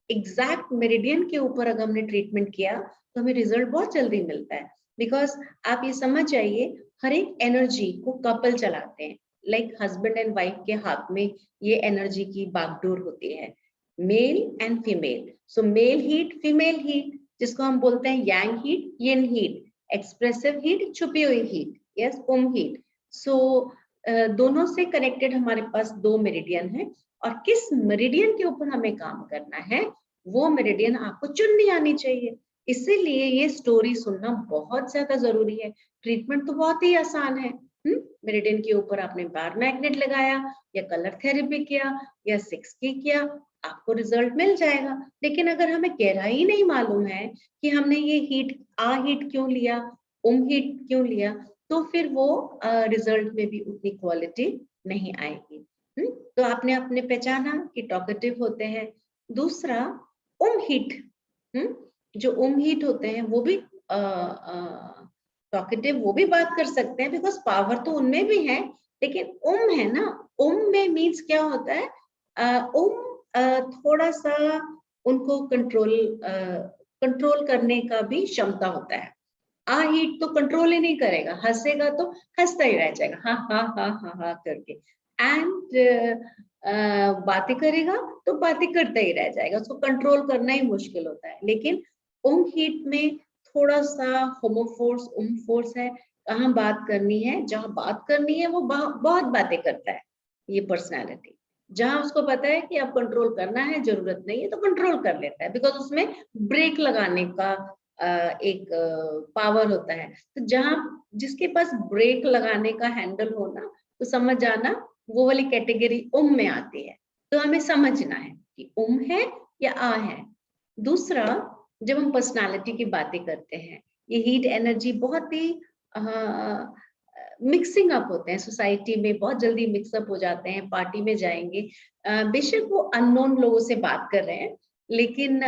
एग्जैक्ट मेरिडियन के ऊपर अगर हमने ट्रीटमेंट किया तो हमें रिजल्ट बहुत जल्दी मिलता है। बिकॉज आप ये समझ जाइए, हर एक एनर्जी को कपल चलाते हैं, लाइक हस्बैंड एंड वाइफ के हाथ में ये एनर्जी की बागडोर होती है, male and female. So male heat, female heat, जिसको हम बोलते हैं yang heat, yin heat, expressive heat, छुपी हुई हीट, यस, उम हीट। सो दोनों से कनेक्टेड हमारे पास 2 मेरिडियन है, और किस मेरिडियन के ऊपर हमें काम करना है वो मेरिडियन आपको चुननी आनी चाहिए। इसीलिए ये स्टोरी सुनना बहुत ज्यादा जरूरी है। ट्रीटमेंट तो बहुत ही आसान है, मेरिडियन के ऊपर आपने बार मैग्नेट लगाया या कलर थेरेपी किया या 6 किया, आपको रिजल्ट मिल जाएगा। लेकिन अगर हमें गहराई नहीं मालूम है कि हमने ये हीट, आ हीट क्यों लिया, उम हीट क्यों लिया, तो फिर वो रिजल्ट में भी उतनी क्वालिटी नहीं आएगी। तो आपने अपने पहचाना कि टॉकेटिव होते हैं। दूसरा, उम हीट, जो उम हीट होते हैं वो भी टॉकेटिव, वो भी बात कर सकते हैं, बिकॉज पावर तो उनमें भी है, लेकिन उम है ना, उम में मीन्स क्या होता है, थोड़ा सा उनको कंट्रोल करने का भी क्षमता होता है। आ हीट तो कंट्रोल ही नहीं करेगा, हंसेगा तो हंसता ही रह जाएगा, हाँ हाँ हाँ हाँ हाँ करके, एंड बातें करेगा तो बातें करता ही रह जाएगा, उसको कंट्रोल करना ही मुश्किल होता है। लेकिन उम हीट में थोड़ा सा होमो फोर्स, उम फोर्स है, कहाँ बात करनी है, जहाँ बात करनी है वो बहुत बातें करता है ये पर्सनैलिटी। जहां उसको पता है कि अब कंट्रोल करना है, जरूरत नहीं है, तो कंट्रोल कर लेता है, बिकॉज उसमें ब्रेक लगाने का एक पावर होता है। तो जहां जिसके पास ब्रेक लगाने का हैंडल हो ना, तो समझ जाना वो वाली कैटेगरी उम में आती है। तो हमें समझना है कि उम है या आ है। दूसरा, जब हम पर्सनालिटी की बातें करते हैं, ये हीट एनर्जी बहुत ही मिक्सिंग अप होते हैं सोसाइटी में, बहुत जल्दी मिक्सअप हो जाते हैं, पार्टी में जाएंगे, बेशक वो अननोन लोगों से बात कर रहे हैं, लेकिन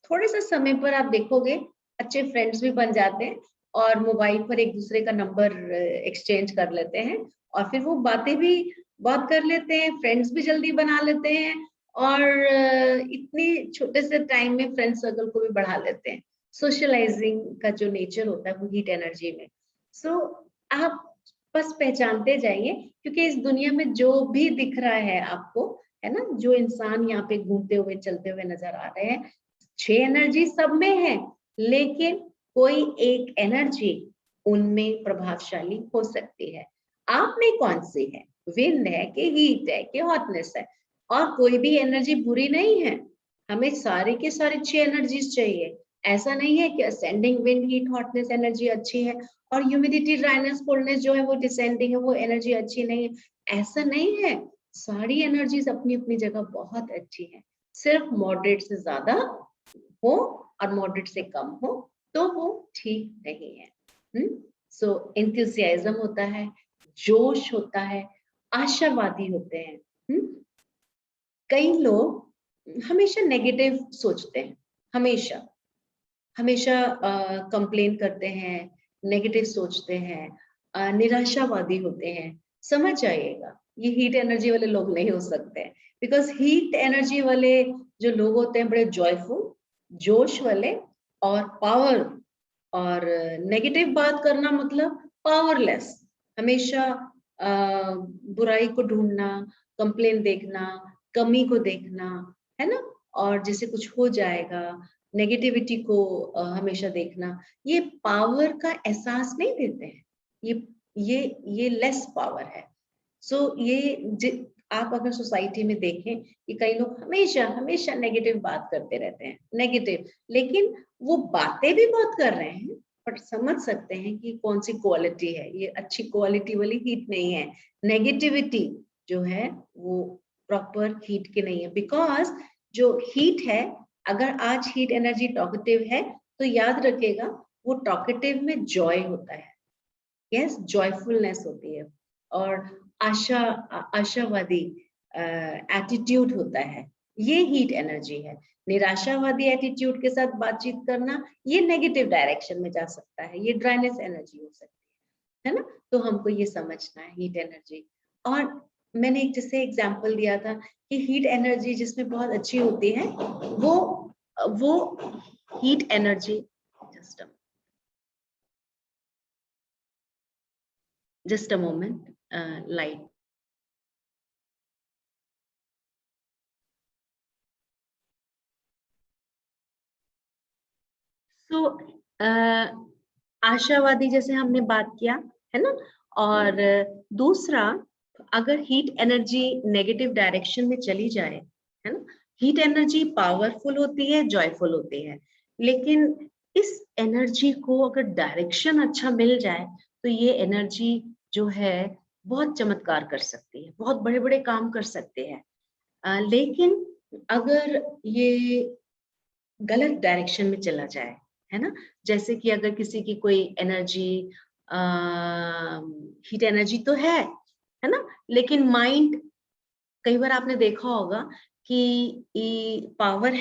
थोड़े से समय पर आप देखोगे अच्छे फ्रेंड्स भी बन जाते हैं, और मोबाइल पर एक दूसरे का नंबर एक्सचेंज कर लेते हैं, और फिर वो बातें भी बहुत कर लेते हैं, फ्रेंड्स भी जल्दी बना लेते हैं, और इतनी छोटे से टाइम में फ्रेंड सर्कल को भी बढ़ा लेते हैं। सोशलाइजिंग का जो नेचर होता है वो हीट एनर्जी में। सो आप बस पहचानते जाइए, क्योंकि इस दुनिया में जो भी दिख रहा है आपको, है ना, जो इंसान यहाँ पे घूमते हुए चलते हुए नजर आ रहे हैं, 6 एनर्जी सब में है, लेकिन कोई एक एनर्जी उनमें प्रभावशाली हो सकती है। आप में कौन सी है? विंड है कि हीट है कि हॉटनेस है? और कोई भी एनर्जी बुरी नहीं है, हमें सारे के सारे 6 एनर्जीज चाहिए। ऐसा नहीं है कि ascending wind, heat, hotness energy अच्छी है और ह्यूमिडिटी, ड्राइनेस, कोल्डनेस जो है वो डिसेंडिंग है, वो एनर्जी अच्छी नहीं है। ऐसा नहीं है, सारी एनर्जीज अपनी अपनी जगह बहुत अच्छी है। सिर्फ मॉडरेट से ज्यादा हो और मॉडरेट से कम हो तो वो ठीक नहीं है। सो एंथुसियाज्म होता है, जोश होता है, आशावादी होते हैं। कई लोग हमेशा नेगेटिव सोचते हैं, हमेशा हमेशा कंप्लेन करते हैं, नेगेटिव सोचते हैं, निराशावादी होते हैं। समझ जाइएगा, ये हीट एनर्जी वाले लोग नहीं हो सकते हैं, बिकॉज हीट एनर्जी वाले जो लोग होते हैं बड़े जॉयफुल, जोश वाले और पावर। और नेगेटिव बात करना मतलब पावरलेस, हमेशा बुराई को ढूंढना, कंप्लेन देखना, कमी को देखना, है ना, और जैसे कुछ हो जाएगा, नेगेटिविटी को हमेशा देखना। ये पावर का एहसास नहीं देते हैं, ये लेस पावर है। सो आप अगर सोसाइटी में देखें कि कई लोग हमेशा हमेशा नेगेटिव बात करते रहते हैं, नेगेटिव, लेकिन वो बातें भी बहुत कर रहे हैं, पर समझ सकते हैं कि कौन सी क्वालिटी है, ये अच्छी क्वालिटी वाली हीट नहीं है। नेगेटिविटी जो है वो प्रॉपर हीट की नहीं है, बिकॉज जो हीट है, अगर आज हीट एनर्जी टॉकेटिव है तो याद रखिएगा वो टॉकेटिव में जॉय होता है, यस, जॉयफुलनेस होती है और आशावादी एटीट्यूड होता है, ये हीट एनर्जी है। निराशावादी एटीट्यूड के साथ बातचीत करना, ये नेगेटिव डायरेक्शन में जा सकता है, ये ड्राइनेस एनर्जी हो सकती है ना। तो हमको ये समझना है हीट एनर्जी। और मैंने एक जैसे एग्जांपल दिया था कि हीट एनर्जी जिसमें बहुत अच्छी होती है वो heat energy, just a moment, light. So आशावादी जैसे हमने बात किया है ना, और दूसरा, अगर हीट एनर्जी नेगेटिव डायरेक्शन में चली जाए, है ना, हीट एनर्जी पावरफुल होती है, जॉयफुल होती है, लेकिन इस एनर्जी को अगर डायरेक्शन अच्छा मिल जाए तो ये एनर्जी जो है बहुत चमत्कार कर सकती है, बहुत बड़े बड़े काम कर सकते हैं। लेकिन अगर ये गलत डायरेक्शन में चला जाए, है ना, जैसे कि अगर किसी की कोई एनर्जी, हीट एनर्जी तो है ना, लेकिन माइंड, कई बार आपने देखा होगा कि पावर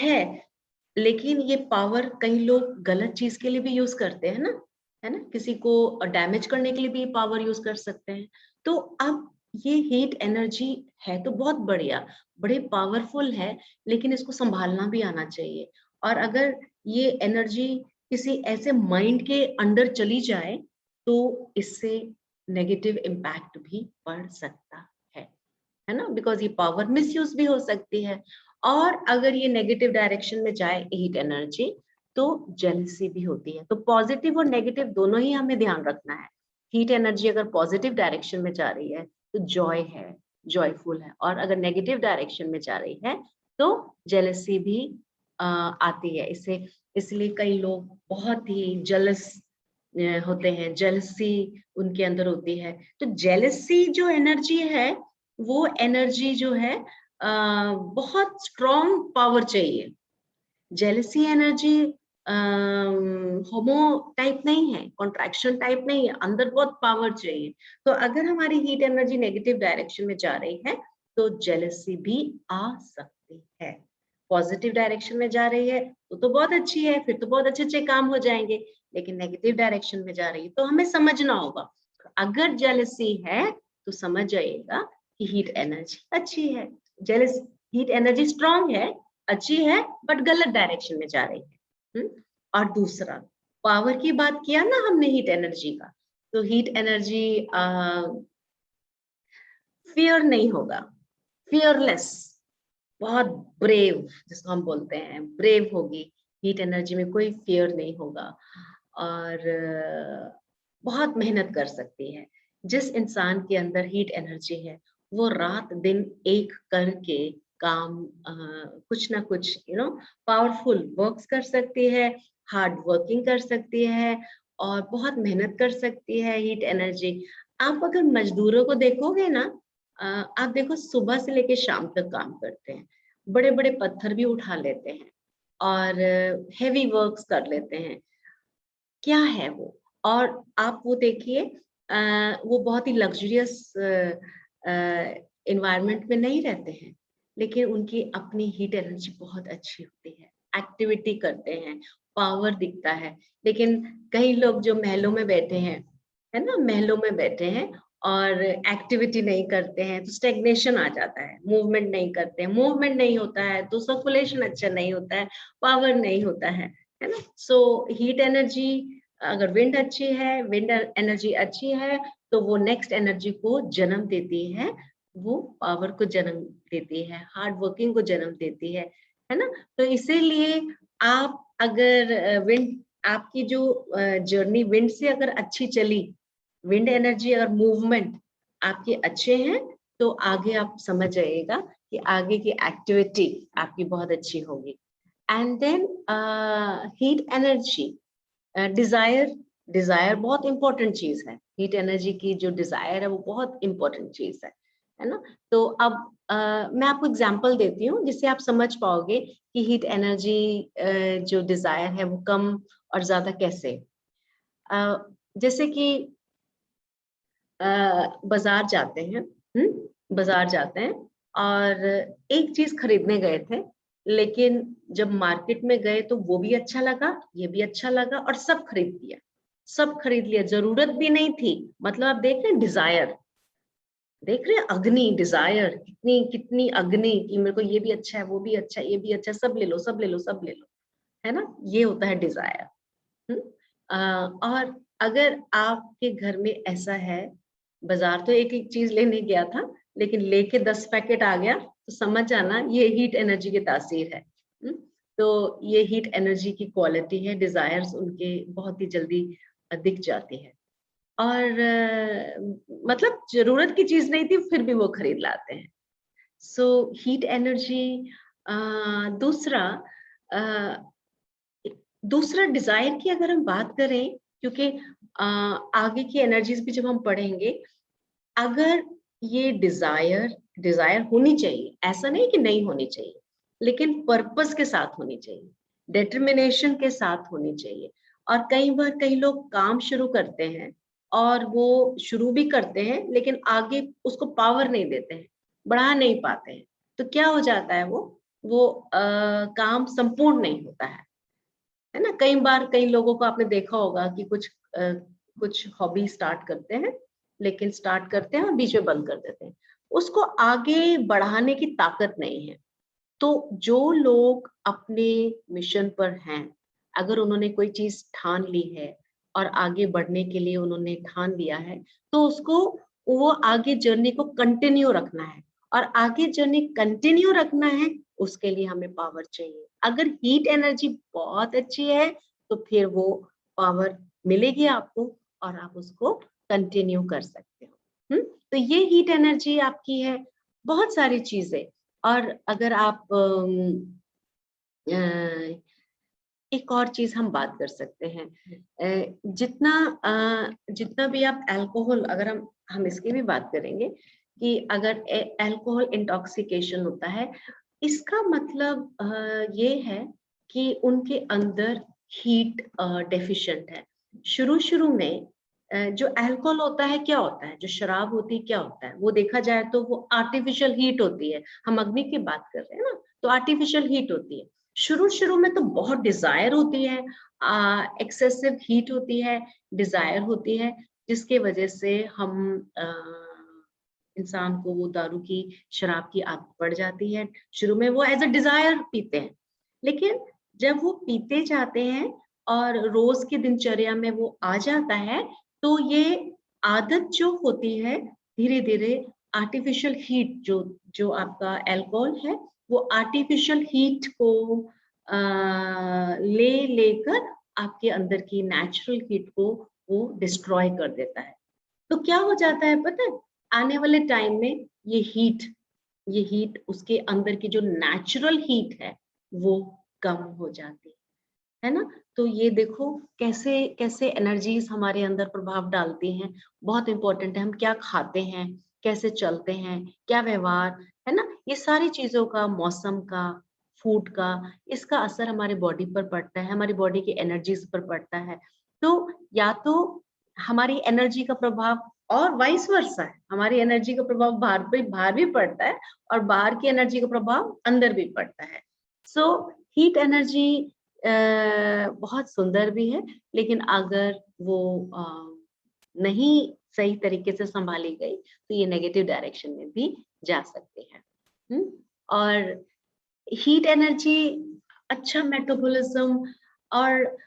लेकिन ये पावर कई लोग गलत चीज के लिए भी यूज करते हैं ना, है ना, किसी को डैमेज करने के लिए भी पावर यूज कर सकते हैं। तो अब ये हीट एनर्जी है तो बहुत बढ़िया, बड़े पावरफुल है, लेकिन इसको संभालना भी आना चाहिए। और अगर ये एनर्जी किसी ऐसे माइंड के अंदर चली जाए तो इससे नेगेटिव इम्पैक्ट भी पड़ सकता है ना, बिकॉज ये पावर मिसयूज भी हो सकती है। और अगर ये नेगेटिव डायरेक्शन में जाए हीट एनर्जी तो जेलसी भी होती है। तो पॉजिटिव और नेगेटिव दोनों ही हमें ध्यान रखना है। हीट एनर्जी अगर पॉजिटिव डायरेक्शन में जा रही है तो जॉय है, जॉयफुल है, और अगर नेगेटिव डायरेक्शन में जा रही है तो जेलसी भी आती है। इससे इसलिए कई लोग बहुत ही जलस होते हैं, जेलसी उनके अंदर होती है। तो जेलसी जो एनर्जी है वो एनर्जी जो है बहुत स्ट्रॉन्ग पावर चाहिए। जेलसी एनर्जी होमो टाइप नहीं है, कॉन्ट्रैक्शन टाइप नहीं है, अंदर बहुत पावर चाहिए। तो अगर हमारी हीट एनर्जी नेगेटिव डायरेक्शन में जा रही है तो जेलसी भी आ सकती है। पॉजिटिव डायरेक्शन में जा रही है तो बहुत अच्छी है, फिर तो बहुत अच्छे अच्छे काम हो जाएंगे, लेकिन नेगेटिव डायरेक्शन में जा रही है तो हमें समझना होगा। अगर जेलसी है तो समझ जाइएगा कि हीट एनर्जी अच्छी है। जेलस हीट एनर्जी स्ट्रॉन्ग है, अच्छी है, बट गलत डायरेक्शन में जा रही है। और दूसरा, पावर की बात किया ना हमने हीट एनर्जी का, तो हीट एनर्जी फियर नहीं होगा, फियरलेस, बहुत ब्रेव, जिसको हम बोलते हैं ब्रेव होगी। हीट एनर्जी में कोई फियर नहीं होगा और बहुत मेहनत कर सकती है। जिस इंसान के अंदर हीट एनर्जी है वो रात दिन एक करके काम कुछ ना कुछ पावरफुल वर्क्स कर सकती है, हार्ड वर्किंग कर सकती है और बहुत मेहनत कर सकती है। हीट एनर्जी, आप अगर मजदूरों को देखोगे ना, आप देखो सुबह से लेके शाम तक काम करते हैं, बड़े बड़े पत्थर भी उठा लेते हैं और हेवी वर्क्स कर लेते हैं। क्या है वो? और आप वो देखिए, वो बहुत ही लग्जरियस एनवायरनमेंट में नहीं रहते हैं, लेकिन उनकी अपनी हीट एनर्जी बहुत अच्छी होती है, एक्टिविटी करते हैं, पावर दिखता है। लेकिन कई लोग जो महलों में बैठे हैं, है ना, महलों में बैठे हैं और एक्टिविटी नहीं करते हैं तो स्टेग्नेशन आ जाता है, मूवमेंट नहीं करते हैं, मूवमेंट नहीं होता है तो सर्कुलेशन अच्छा नहीं होता है, पावर नहीं होता है ना। सो हीट एनर्जी, अगर विंड अच्छी है, विंड एनर्जी अच्छी है तो वो नेक्स्ट एनर्जी को जन्म देती है, वो पावर को जन्म देती है, हार्ड वर्किंग को जन्म देती है ना। तो इसीलिए आप अगर विंड, आपकी जो जर्नी विंड से अगर अच्छी चली, विंड एनर्जी अगर मूवमेंट आपके अच्छे हैं तो आगे आप समझ जाइएगा कि आगे की एक्टिविटी आपकी बहुत अच्छी होगी। And then heat energy, desire, desire बहुत इंपॉर्टेंट चीज है। हीट एनर्जी की जो डिजायर है वो बहुत इंपॉर्टेंट चीज है ना। तो अब मैं आपको एग्जांपल देती हूँ जिससे आप समझ पाओगे कि हीट एनर्जी जो डिजायर है वो कम और ज्यादा कैसे। जैसे कि बाजार जाते हैं, बाजार जाते हैं और एक चीज खरीदने गए थे, लेकिन जब मार्केट में गए तो वो भी अच्छा लगा, ये भी अच्छा लगा और सब खरीद लिया, सब खरीद लिया, जरूरत भी नहीं थी। मतलब आप देख रहे हैं डिजायर, देख रहे हैं अग्नि, डिजायर कितनी कितनी अग्नि कि मेरे को ये भी अच्छा है, वो भी अच्छा है, ये भी अच्छा है, सब ले लो, सब ले लो, सब ले लो, है ना। ये होता है डिजायर। और अगर आपके घर में ऐसा है, बाजार तो एक एक चीज लेने गया था लेकिन लेके 10 पैकेट आ गया, तो समझ जाना ये हीट एनर्जी की तासीर है। तो ये हीट एनर्जी की क्वालिटी है, डिजायर्स उनके बहुत ही जल्दी दिख जाती है और मतलब जरूरत की चीज नहीं थी फिर भी वो खरीद लाते हैं। So heat energy. दूसरा, दूसरा डिजायर की अगर हम बात करें, क्योंकि आगे की एनर्जीज भी जब हम पढ़ेंगे, अगर ये डिजायर, डिजायर होनी चाहिए, ऐसा नहीं कि नहीं होनी चाहिए, लेकिन पर्पस के साथ होनी चाहिए, डिटर्मिनेशन के साथ होनी चाहिए। और कई बार कई लोग काम शुरू करते हैं और वो शुरू भी करते हैं लेकिन आगे उसको पावर नहीं देते हैं, बढ़ा नहीं पाते हैं, तो क्या हो जाता है, वो काम संपूर्ण नहीं होता है ना। कई बार कई लोगों को आपने देखा होगा कि कुछ हॉबी स्टार्ट करते हैं, लेकिन स्टार्ट करते हैं और बीच में बंद कर देते हैं, उसको आगे बढ़ाने की ताकत नहीं है। तो जो लोग अपने मिशन पर हैं, अगर उन्होंने कोई चीज ठान ली है और आगे बढ़ने के लिए उन्होंने ठान लिया है, तो उसको, वो आगे जर्नी को कंटिन्यू रखना है। और आगे जर्नी कंटिन्यू रखना है उसके लिए हमें पावर चाहिए। अगर हीट एनर्जी बहुत अच्छी है तो फिर वो पावर मिलेगी आपको और आप उसको कंटिन्यू कर सकते हो। तो ये हीट एनर्जी आपकी है। बहुत सारी चीजें, और अगर आप एक और चीज हम बात कर सकते हैं, जितना भी आप अल्कोहल, अगर हम इसकी भी बात करेंगे कि अगर अल्कोहल इंटॉक्सिकेशन होता है, इसका मतलब ये है कि उनके अंदर हीट डेफिशिएंट है। शुरू शुरू में जो अल्कोहल होता है, क्या होता है, जो शराब होती है क्या होता है, वो देखा जाए तो वो आर्टिफिशियल हीट होती है। हम अग्नि की बात कर रहे हैं ना, तो आर्टिफिशियल हीट होती है। शुरू शुरू में तो बहुत डिजायर होती है, एक्सेसिव हीट होती है, डिजायर होती है, जिसके वजह से हम इंसान को वो दारू की, शराब की आदत पड़ जाती है। शुरू में वो एज अ डिजायर पीते हैं, लेकिन जब वो पीते जाते हैं और रोज की दिनचर्या में वो आ जाता है, तो ये आदत जो होती है धीरे धीरे आर्टिफिशियल हीट जो आपका अल्कोहल है वो आर्टिफिशियल हीट को लेकर आपके अंदर की नेचुरल हीट को वो डिस्ट्रॉय कर देता है। तो क्या हो जाता है पता है, आने वाले टाइम में ये हीट उसके अंदर की जो नेचुरल हीट है वो कम हो जाती है ना। तो ये देखो कैसे कैसे एनर्जीज हमारे अंदर प्रभाव डालती हैं। बहुत इंपॉर्टेंट है हम क्या खाते हैं, कैसे चलते हैं, क्या व्यवहार है ना, ये सारी चीजों का, मौसम का, फूड का, इसका असर हमारे बॉडी पर पड़ता है, हमारी बॉडी की एनर्जीज पर पड़ता है। तो या तो हमारी एनर्जी का प्रभाव और वाइस वर्सा है, हमारी एनर्जी का प्रभाव बाहर भी पड़ता है और बाहर की एनर्जी का प्रभाव अंदर भी पड़ता है। सो हीट एनर्जी बहुत सुंदर भी है, लेकिन अगर वो नहीं सही तरीके से संभाली गई तो ये नेगेटिव डायरेक्शन में भी जा सकती है। और हीट एनर्जी, अच्छा मेटाबॉलिज्म और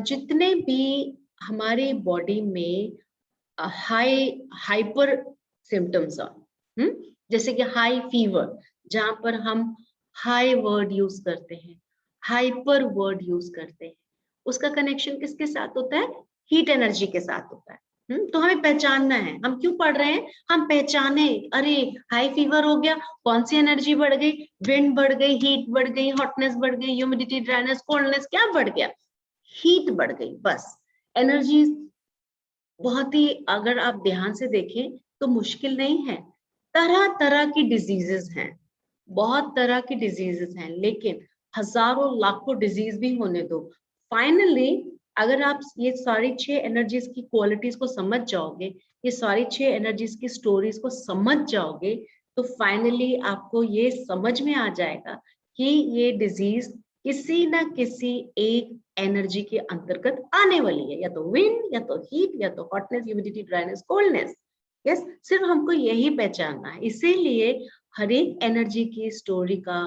जितने भी हमारे बॉडी में हाइपर सिम्टम्स are, जैसे कि हाई फीवर, जहां पर हम हाई वर्ड यूज करते हैं, हाइपर वर्ड यूज करते हैं, उसका कनेक्शन किसके साथ होता है? हीट एनर्जी के साथ होता है। तो हमें पहचानना है, हम क्यों पढ़ रहे हैं, हम पहचाने, अरे हाई फीवर हो गया, कौन सी एनर्जी बढ़ गई, विंड बढ़ गई, हीट बढ़ गई, हॉटनेस बढ़ गई, ह्यूमिडिटी, ड्राइनेस, कोल्डनेस, क्या बढ़ गया? हीट बढ़ गई, बस। एनर्जी बहुत ही, अगर आप ध्यान से देखें तो मुश्किल नहीं है। तरह तरह की डिजीजेस हैं, बहुत तरह की डिजीजेस हैं, लेकिन हजारों लाखों डिजीज भी होने दो, फाइनली अगर आप ये सारी 6 एनर्जीज की क्वालिटीज को समझ जाओगे, ये सारी 6 एनर्जीज की स्टोरीज को समझ जाओगे, तो फाइनली आपको ये समझ में आ जाएगा कि ये डिजीज किसी ना किसी एक एनर्जी के अंतर्गत आने वाली है, या तो विंड, या तो हीट, या तो hotness, humidity, dryness, coldness. Yes, सिर्फ हमको यही पहचानना है। इसीलिए हर एक एनर्जी की स्टोरी का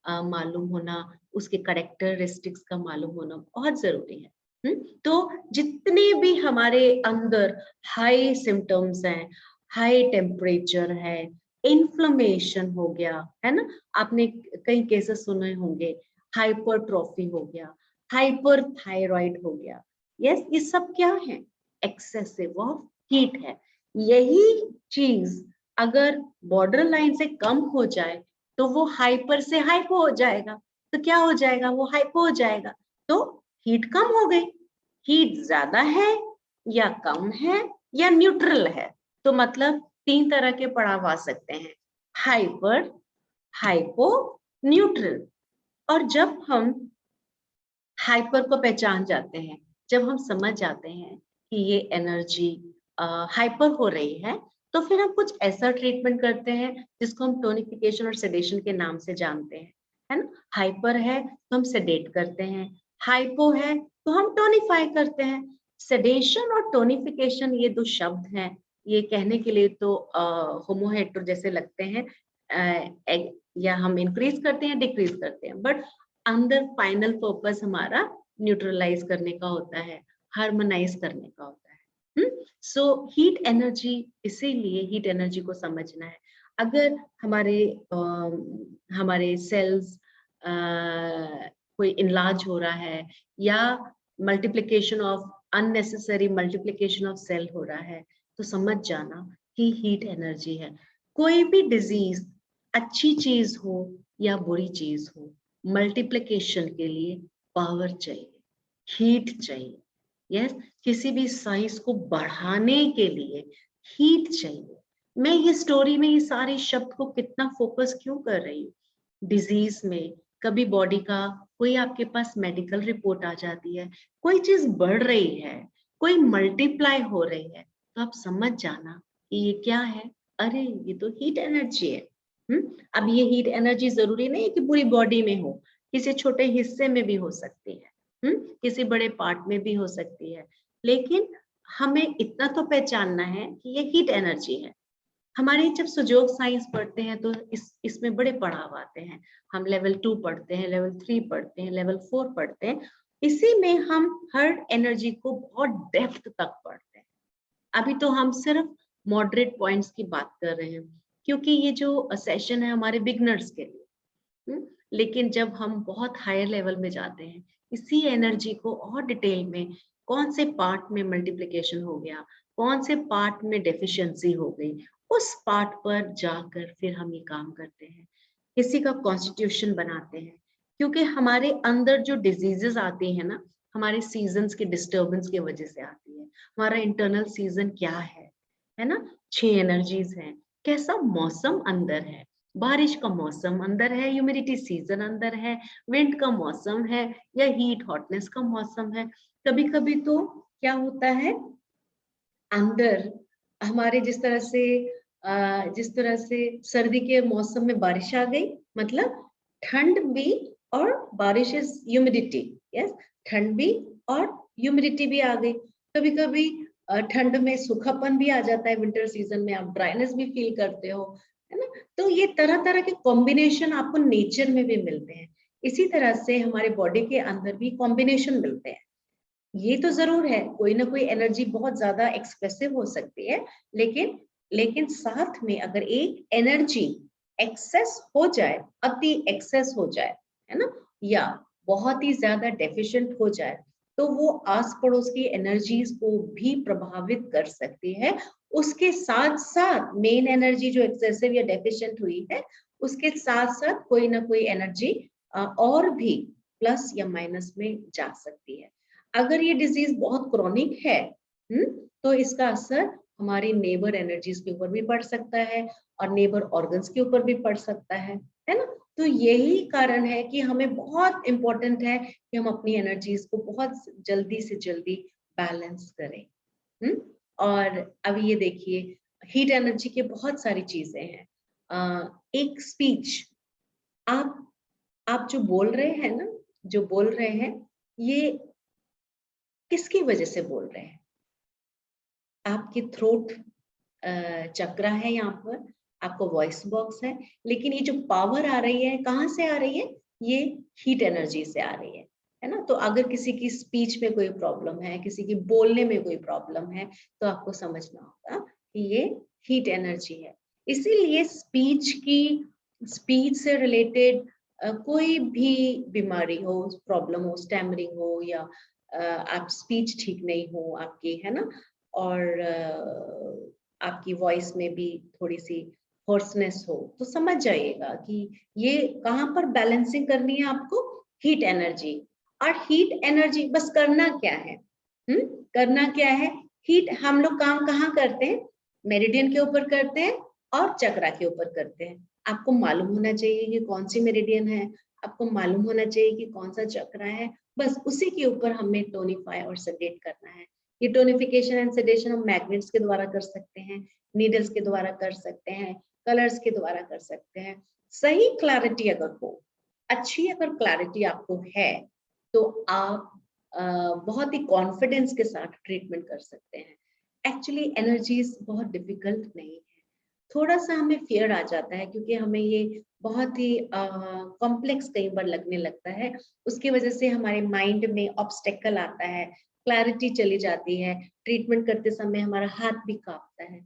मालूम होना, उसके कैरेक्टरिस्टिक्स का मालूम होना बहुत जरूरी है। तो जितने भी हमारे अंदर हाई सिम्टम्स हैं, हाई टेम्परेचर है, इन्फ्लेमेशन हो गया है ना, आपने कई केसेस सुने होंगे, हाइपरट्रॉफी हो गया, हाइपर थायराइड हो गया, यस, ये सब क्या है? एक्सेसिव ऑफ हीट है। यही चीज अगर बॉर्डर लाइन से कम हो जाए तो वो हाइपर से हाइपो हो जाएगा। तो क्या हो जाएगा? वो हाइपो हो जाएगा। तो हीट कम हो गई, हीट ज्यादा है या कम है या न्यूट्रल है, तो मतलब 3 तरह के पड़ाव आ सकते हैं, हाइपर, हाइपो, न्यूट्रल। और जब हम हाइपर को पहचान जाते हैं, जब हम समझ जाते हैं कि ये एनर्जी हाइपर हो रही है, तो फिर हम कुछ ऐसा ट्रीटमेंट करते हैं जिसको हम टोनिफिकेशन और सेडेशन के नाम से जानते हैं, है ना। हाइपर है तो हम सेडेट करते हैं, हाइपो है तो हम टोनिफाई करते हैं। सेडेशन और टोनिफिकेशन ये 2 शब्द हैं, ये कहने के लिए तो होमोहेट्रो जैसे लगते हैं, या हम इंक्रीज करते हैं, डिक्रीज करते हैं, बट अंदर फाइनल पर्पस हमारा न्यूट्रलाइज करने का होता है, हार्मोनाइज करने का होता है। सो हीट एनर्जी, इसीलिए हीट एनर्जी को समझना है। अगर हमारे सेल्स कोई इनलार्ज हो रहा है, या multiplication of unnecessary multiplication of cell हो रहा है, तो समझ जाना कि हीट एनर्जी है। कोई भी डिजीज अच्छी चीज हो या बुरी चीज हो, मल्टीप्लिकेशन के लिए पावर चाहिए, हीट चाहिए। यस, किसी भी साइज को बढ़ाने के लिए हीट चाहिए। मैं ये स्टोरी में ये सारे शब्द को कितना फोकस क्यों कर रही हूँ? डिजीज में कभी बॉडी का कोई आपके पास मेडिकल रिपोर्ट आ जाती है, कोई चीज बढ़ रही है, कोई मल्टीप्लाई हो रही है, तो आप समझ जाना कि ये क्या है। अरे ये तो हीट एनर्जी है। अब ये हीट एनर्जी जरूरी नहीं है कि पूरी बॉडी में हो, किसी छोटे हिस्से में भी हो सकती है, किसी बड़े पार्ट में भी हो सकती है, लेकिन हमें इतना तो पहचानना है कि ये हीट एनर्जी है। हमारे जब सुजोग साइंस पढ़ते हैं तो इसमें बड़े पड़ाव आते हैं। हम लेवल 2 पढ़ते हैं, लेवल 3 पढ़ते हैं, लेवल 4 पढ़ते हैं। इसी में हम हर एनर्जी को बहुत डेप्थ तक पढ़ते हैं। अभी तो हम सिर्फ मॉडरेट पॉइंट्स की बात कर रहे हैं, क्योंकि ये जो सेशन है हमारे बिगनर्स के लिए। लेकिन जब हम बहुत हायर लेवल में जाते हैं, इसी एनर्जी को और डिटेल में, कौन से पार्ट में मल्टीप्लिकेशन हो गया, कौन से पार्ट में डेफिशिएंसी हो गई, उस पार्ट पर जाकर फिर हम ये काम करते हैं, किसी का कॉन्स्टिट्यूशन बनाते हैं। क्योंकि हमारे अंदर जो डिजीजेस आती है ना, हमारे सीजन्स के डिस्टर्बेंस की वजह से आती है। हमारा इंटरनल सीजन क्या है ना, 6 एनर्जीज हैं। कैसा मौसम अंदर है, बारिश का मौसम अंदर है, ह्यूमिडिटी सीजन अंदर है, विंड का मौसम है, या हीट हॉटनेस का मौसम है। कभी कभी तो क्या होता है अंदर हमारे, जिस तरह से सर्दी के मौसम में बारिश आ गई, मतलब ठंड भी और बारिश इज ह्यूमिडिटी। यस, ठंड भी और ह्यूमिडिटी भी आ गई। कभी कभी ठंड में सूखापन भी आ जाता है, विंटर सीजन में आप ड्राइनेस भी फील करते हो, है ना। तो ये तरह तरह के कॉम्बिनेशन आपको नेचर में भी मिलते हैं। इसी तरह से हमारे बॉडी के अंदर भी कॉम्बिनेशन मिलते हैं। ये तो जरूर है, कोई ना कोई एनर्जी बहुत ज्यादा एक्सप्रेसिव हो सकती है, लेकिन लेकिन साथ में अगर एक एनर्जी एक्सेस हो जाए, अति एक्सेस हो जाए, है ना, या बहुत ही ज्यादा डेफिशिएंट हो जाए, तो वो आस पड़ोस की एनर्जीज को भी प्रभावित कर सकती है। उसके साथ साथ मेन एनर्जी जो एक्सेसिव या डेफिशिएंट हुई है, उसके साथ साथ कोई ना कोई एनर्जी और भी प्लस या माइनस में जा सकती है। अगर ये डिजीज बहुत क्रॉनिक है, तो इसका असर हमारी नेबर एनर्जीज के ऊपर भी पड़ सकता है, और नेबर ऑर्गन्स के ऊपर भी पड़ सकता है ना। तो यही कारण है कि हमें बहुत इंपॉर्टेंट है कि हम अपनी एनर्जीज को बहुत जल्दी से जल्दी बैलेंस करें। और अब ये देखिए, हीट एनर्जी के बहुत सारी चीजें हैं। एक स्पीच, आप जो बोल रहे हैं ना, जो बोल रहे हैं, ये किसकी वजह से बोल रहे हैं? आपकी थ्रोट चक्रा है यहाँ पर, आपको वॉइस बॉक्स है, लेकिन ये जो पावर आ रही है कहाँ से आ रही है? ये हीट एनर्जी से आ रही है ना। तो अगर किसी की स्पीच में कोई प्रॉब्लम है, किसी की बोलने में कोई प्रॉब्लम है, तो आपको समझना होगा कि ये हीट एनर्जी है। इसीलिए स्पीच से रिलेटेड कोई भी बीमारी हो, प्रॉब्लम हो, स्टैमरिंग हो, या आप स्पीच ठीक नहीं हो आपकी, है ना, और आपकी वॉइस में भी थोड़ी सी होर्सनेस हो, तो समझ जाइएगा कि ये कहाँ पर बैलेंसिंग करनी है आपको, हीट एनर्जी। और हीट एनर्जी बस करना क्या है, करना क्या है? हीट हम लोग काम कहाँ करते हैं? मेरिडियन के ऊपर करते हैं और चक्रा के ऊपर करते हैं। आपको मालूम होना चाहिए कि कौन सी मेरिडियन है, आपको मालूम होना चाहिए कि कौन सा चक्रा है, बस उसी के ऊपर हमें टोनिफाई और सेडेट करना है। ये टोनिफिकेशन एंड सेडेशन हम मैग्नेट्स के द्वारा कर सकते हैं, नीडल्स के द्वारा कर सकते हैं, कलर्स के द्वारा कर सकते हैं। सही क्लैरिटी अगर हो, अच्छी अगर क्लैरिटी आपको है, तो आप बहुत ही कॉन्फिडेंस के साथ ट्रीटमेंट कर सकते हैं। एक्चुअली एनर्जीज बहुत डिफिकल्ट नहीं है, थोड़ा सा हमें फियर आ जाता है, क्योंकि हमें ये बहुत ही कॉम्प्लेक्स कई बार लगने लगता है। उसकी वजह से हमारे माइंड में ऑब्स्टेकल आता है, क्लैरिटी चली जाती है, ट्रीटमेंट करते समय हमारा हाथ भी कांपता है।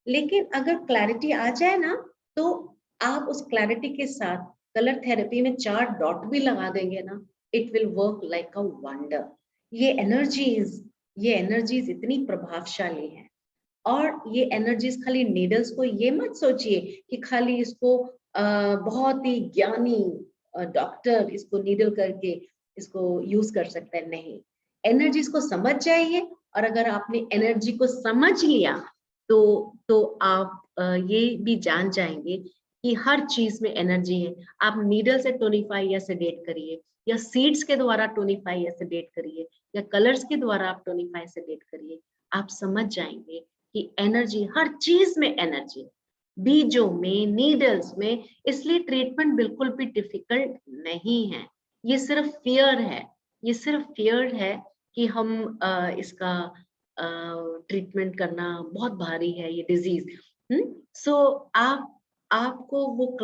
लेकिन अगर क्लैरिटी आ जाए ना, तो आप उस क्लैरिटी के साथ कलर थेरेपी में 4 डॉट भी लगा देंगे ना, it will work like a wonder. ये एनर्जीज इतनी प्रभावशाली है। और ये एनर्जीज खाली नीडल्स को, ये मत सोचिए कि खाली इसको बहुत ही ज्ञानी डॉक्टर इसको नीडल करके इसको यूज कर सकता है, नहीं। एनर्जीज को समझ जाइए, और अगर आपने एनर्जी को समझ लिया, तो आप ये भी जान जाएंगे कि हर चीज में एनर्जी है। आप नीडल से टोनिफाई या सेडेट करिए, या सीड्स के द्वारा टोनिफाई या सेडेट करिए, या कलर्स के द्वारा आप टोनिफाई सेडेट करिए, आप समझ जाएंगे कि एनर्जी, हर चीज में एनर्जी, बीजों में, नीडल्स में। इसलिए ट्रीटमेंट बिल्कुल भी डिफिकल्ट नहीं है। ये सिर्फ फियर है, ये सिर्फ फियर है कि हम इसका ट्रीटमेंट करना बहुत भारी है, ये डिजीज। सो आपको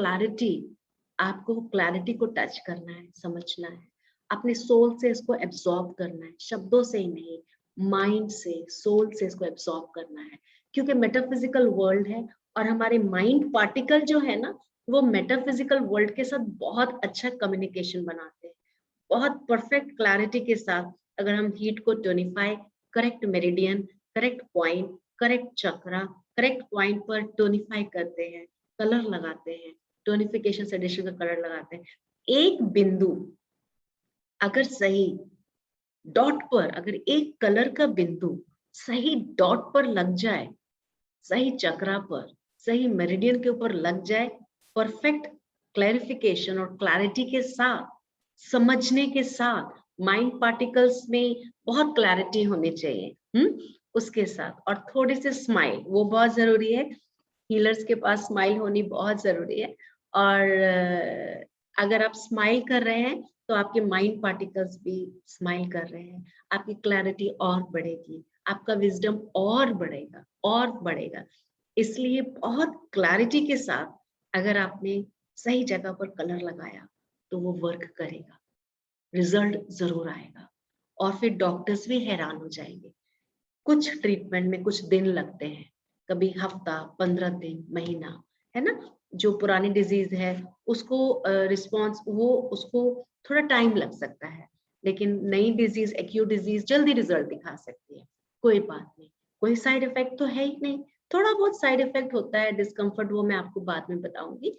क्लैरिटी को टच करना है, समझना है, अपने सोल से इसको एब्जॉर्ब करना है, शब्दों से ही नहीं, माइंड से, सोल से इसको एब्सॉर्ब करना है, क्योंकि मेटाफिजिकल वर्ल्ड है और हमारे माइंड पार्टिकल जो है ना, वो मेटाफिजिकल वर्ल्ड के साथ बहुत अच्छा कम्युनिकेशन बनाते हैं, बहुत परफेक्ट क्लैरिटी के साथ। अगर हम हीट को tonify, correct meridian, correct point, correct chakra, correct point पर टोनिफाई करते हैं, कलर लगाते हैं, टोनिफिकेशन सेडेशन का कलर लगाते हैं, एक बिंदु अगर सही डॉट पर, अगर एक कलर का बिंदु सही डॉट पर लग जाए, सही चक्रा पर, सही मेरिडियन के ऊपर लग जाए, परफेक्ट क्लैरिफिकेशन और क्लैरिटी के साथ, समझने के साथ, माइंड पार्टिकल्स में बहुत क्लैरिटी होनी चाहिए, उसके साथ, और थोड़ी सी स्माइल, वो बहुत जरूरी है। हीलर्स के पास स्माइल होनी बहुत जरूरी है। और अगर आप स्माइल कर रहे हैं तो आपके माइंड पार्टिकल्स भी स्माइल कर रहे हैं, आपकी क्लैरिटी और बढ़ेगी, आपका विजडम और बढ़ेगा और बढ़ेगा। इसलिए बहुत क्लैरिटी के साथ अगर आपने सही जगह पर कलर लगाया तो वो वर्क करेगा, रिजल्ट जरूर आएगा। और फिर डॉक्टर्स भी हैरान हो जाएंगे। कुछ ट्रीटमेंट में कुछ दिन लगते हैं, कभी हफ्ता, 15 दिन, महीना, है ना। जो पुरानी डिजीज है उसको रिस्पॉन्स, वो उसको थोड़ा टाइम लग सकता है, लेकिन नई डिजीज, एक्यूट डिजीज जल्दी रिजल्ट दिखा सकती है। कोई बात नहीं, कोई साइड इफेक्ट तो है ही नहीं। थोड़ा बहुत साइड इफेक्ट होता है, डिस्कम्फर्ट, वो मैं आपको बाद में बताऊंगी,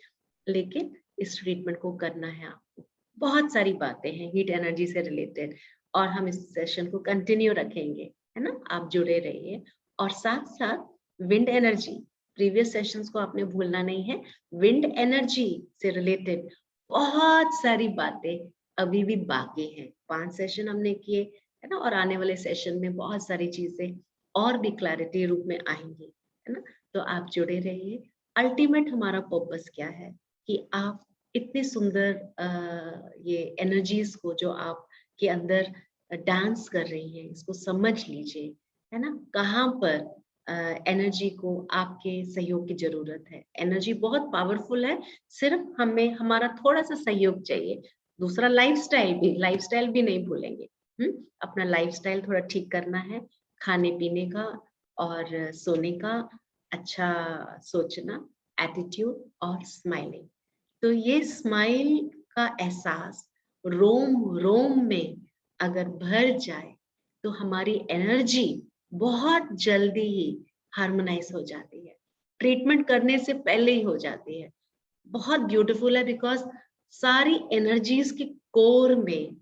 लेकिन इस ट्रीटमेंट को करना है आपको। बहुत सारी बातें हैं हीट एनर्जी से रिलेटेड, और हम इस सेशन को कंटिन्यू रखेंगे, है ना। आप जुड़े रहिए। और साथ साथ विंड एनर्जी, प्रीवियस सेशंस को आपने भूलना नहीं है। विंड एनर्जी से रिलेटेड बहुत सारी बातें अभी भी बाकी हैं। 5 सेशन हमने किए, है ना, और आने वाले सेशन में बहुत सारी चीजें और भी क्लैरिटी रूप में आएंगी, है ना। तो आप जुड़े रहिए। अल्टीमेट हमारा पर्पस क्या है कि आप इतने सुंदर ये एनर्जीज को जो आप के अंदर डांस कर रही हैं, इसको समझ लीजिए, है ना। कहाँ पर एनर्जी को आपके सहयोग की जरूरत है। एनर्जी बहुत पावरफुल है, सिर्फ हमें हमारा थोड़ा सा सहयोग चाहिए। दूसरा लाइफस्टाइल भी नहीं भूलेंगे। अपना लाइफस्टाइल थोड़ा ठीक करना है, खाने पीने का और सोने का, अच्छा सोचना, एटीट्यूड और स्माइलिंग। तो ये स्माइल का एहसास रोम रोम में अगर भर जाए तो हमारी एनर्जी बहुत जल्दी ही हार्मोनाइज हो जाती है, ट्रीटमेंट करने से पहले ही हो जाती है। बहुत ब्यूटीफुल है, बिकॉज सारी एनर्जीज के कोर में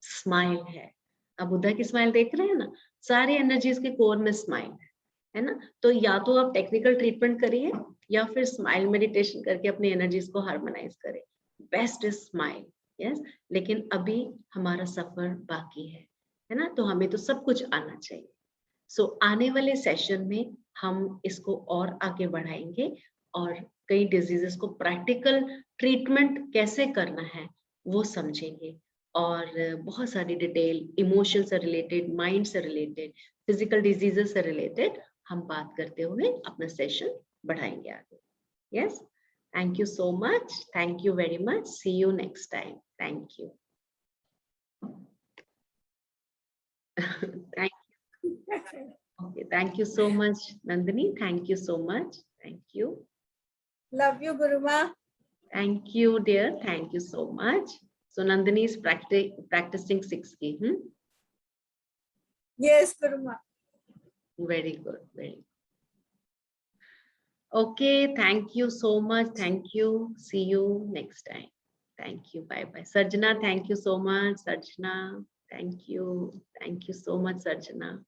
स्माइल है। अब बुद्धा की स्माइल देख रहे हैं ना, सारी एनर्जीज के कोर में स्माइल है ना। तो या तो आप टेक्निकल ट्रीटमेंट करिए या फिर स्माइल मेडिटेशन करके अपनी एनर्जीज को हार्मोनाइज करें। Best is smile, yes. लेकिन अभी हमारा सफर बाकी है ना, तो हमें तो सब कुछ आना चाहिए। सो आने वाले सेशन में हम इसको और आगे बढ़ाएंगे और कई डिजीजेस को प्रैक्टिकल ट्रीटमेंट कैसे करना है वो समझेंगे। और बहुत सारी डिटेल, इमोशन से रिलेटेड, माइंड से रिलेटेड, फिजिकल डिजीजेस से रिलेटेड हम बात करते हुए अपना सेशन बढ़ाएंगे आगे। Yes, thank you so much, thank you very much, see you next time, thank you. Thank Okay, thank you so much, Nandini. Thank you so much. Thank you. Love you, Guruma. Thank you, dear. Thank you so much. So Nandini is practicing 6 key. Yes, Guruma. Very good. Very good. Okay, thank you so much. Thank you. See you next time. Thank you. Bye bye. Sarjana, thank you so much. Sarjana, thank you. Thank you so much, Sarjana.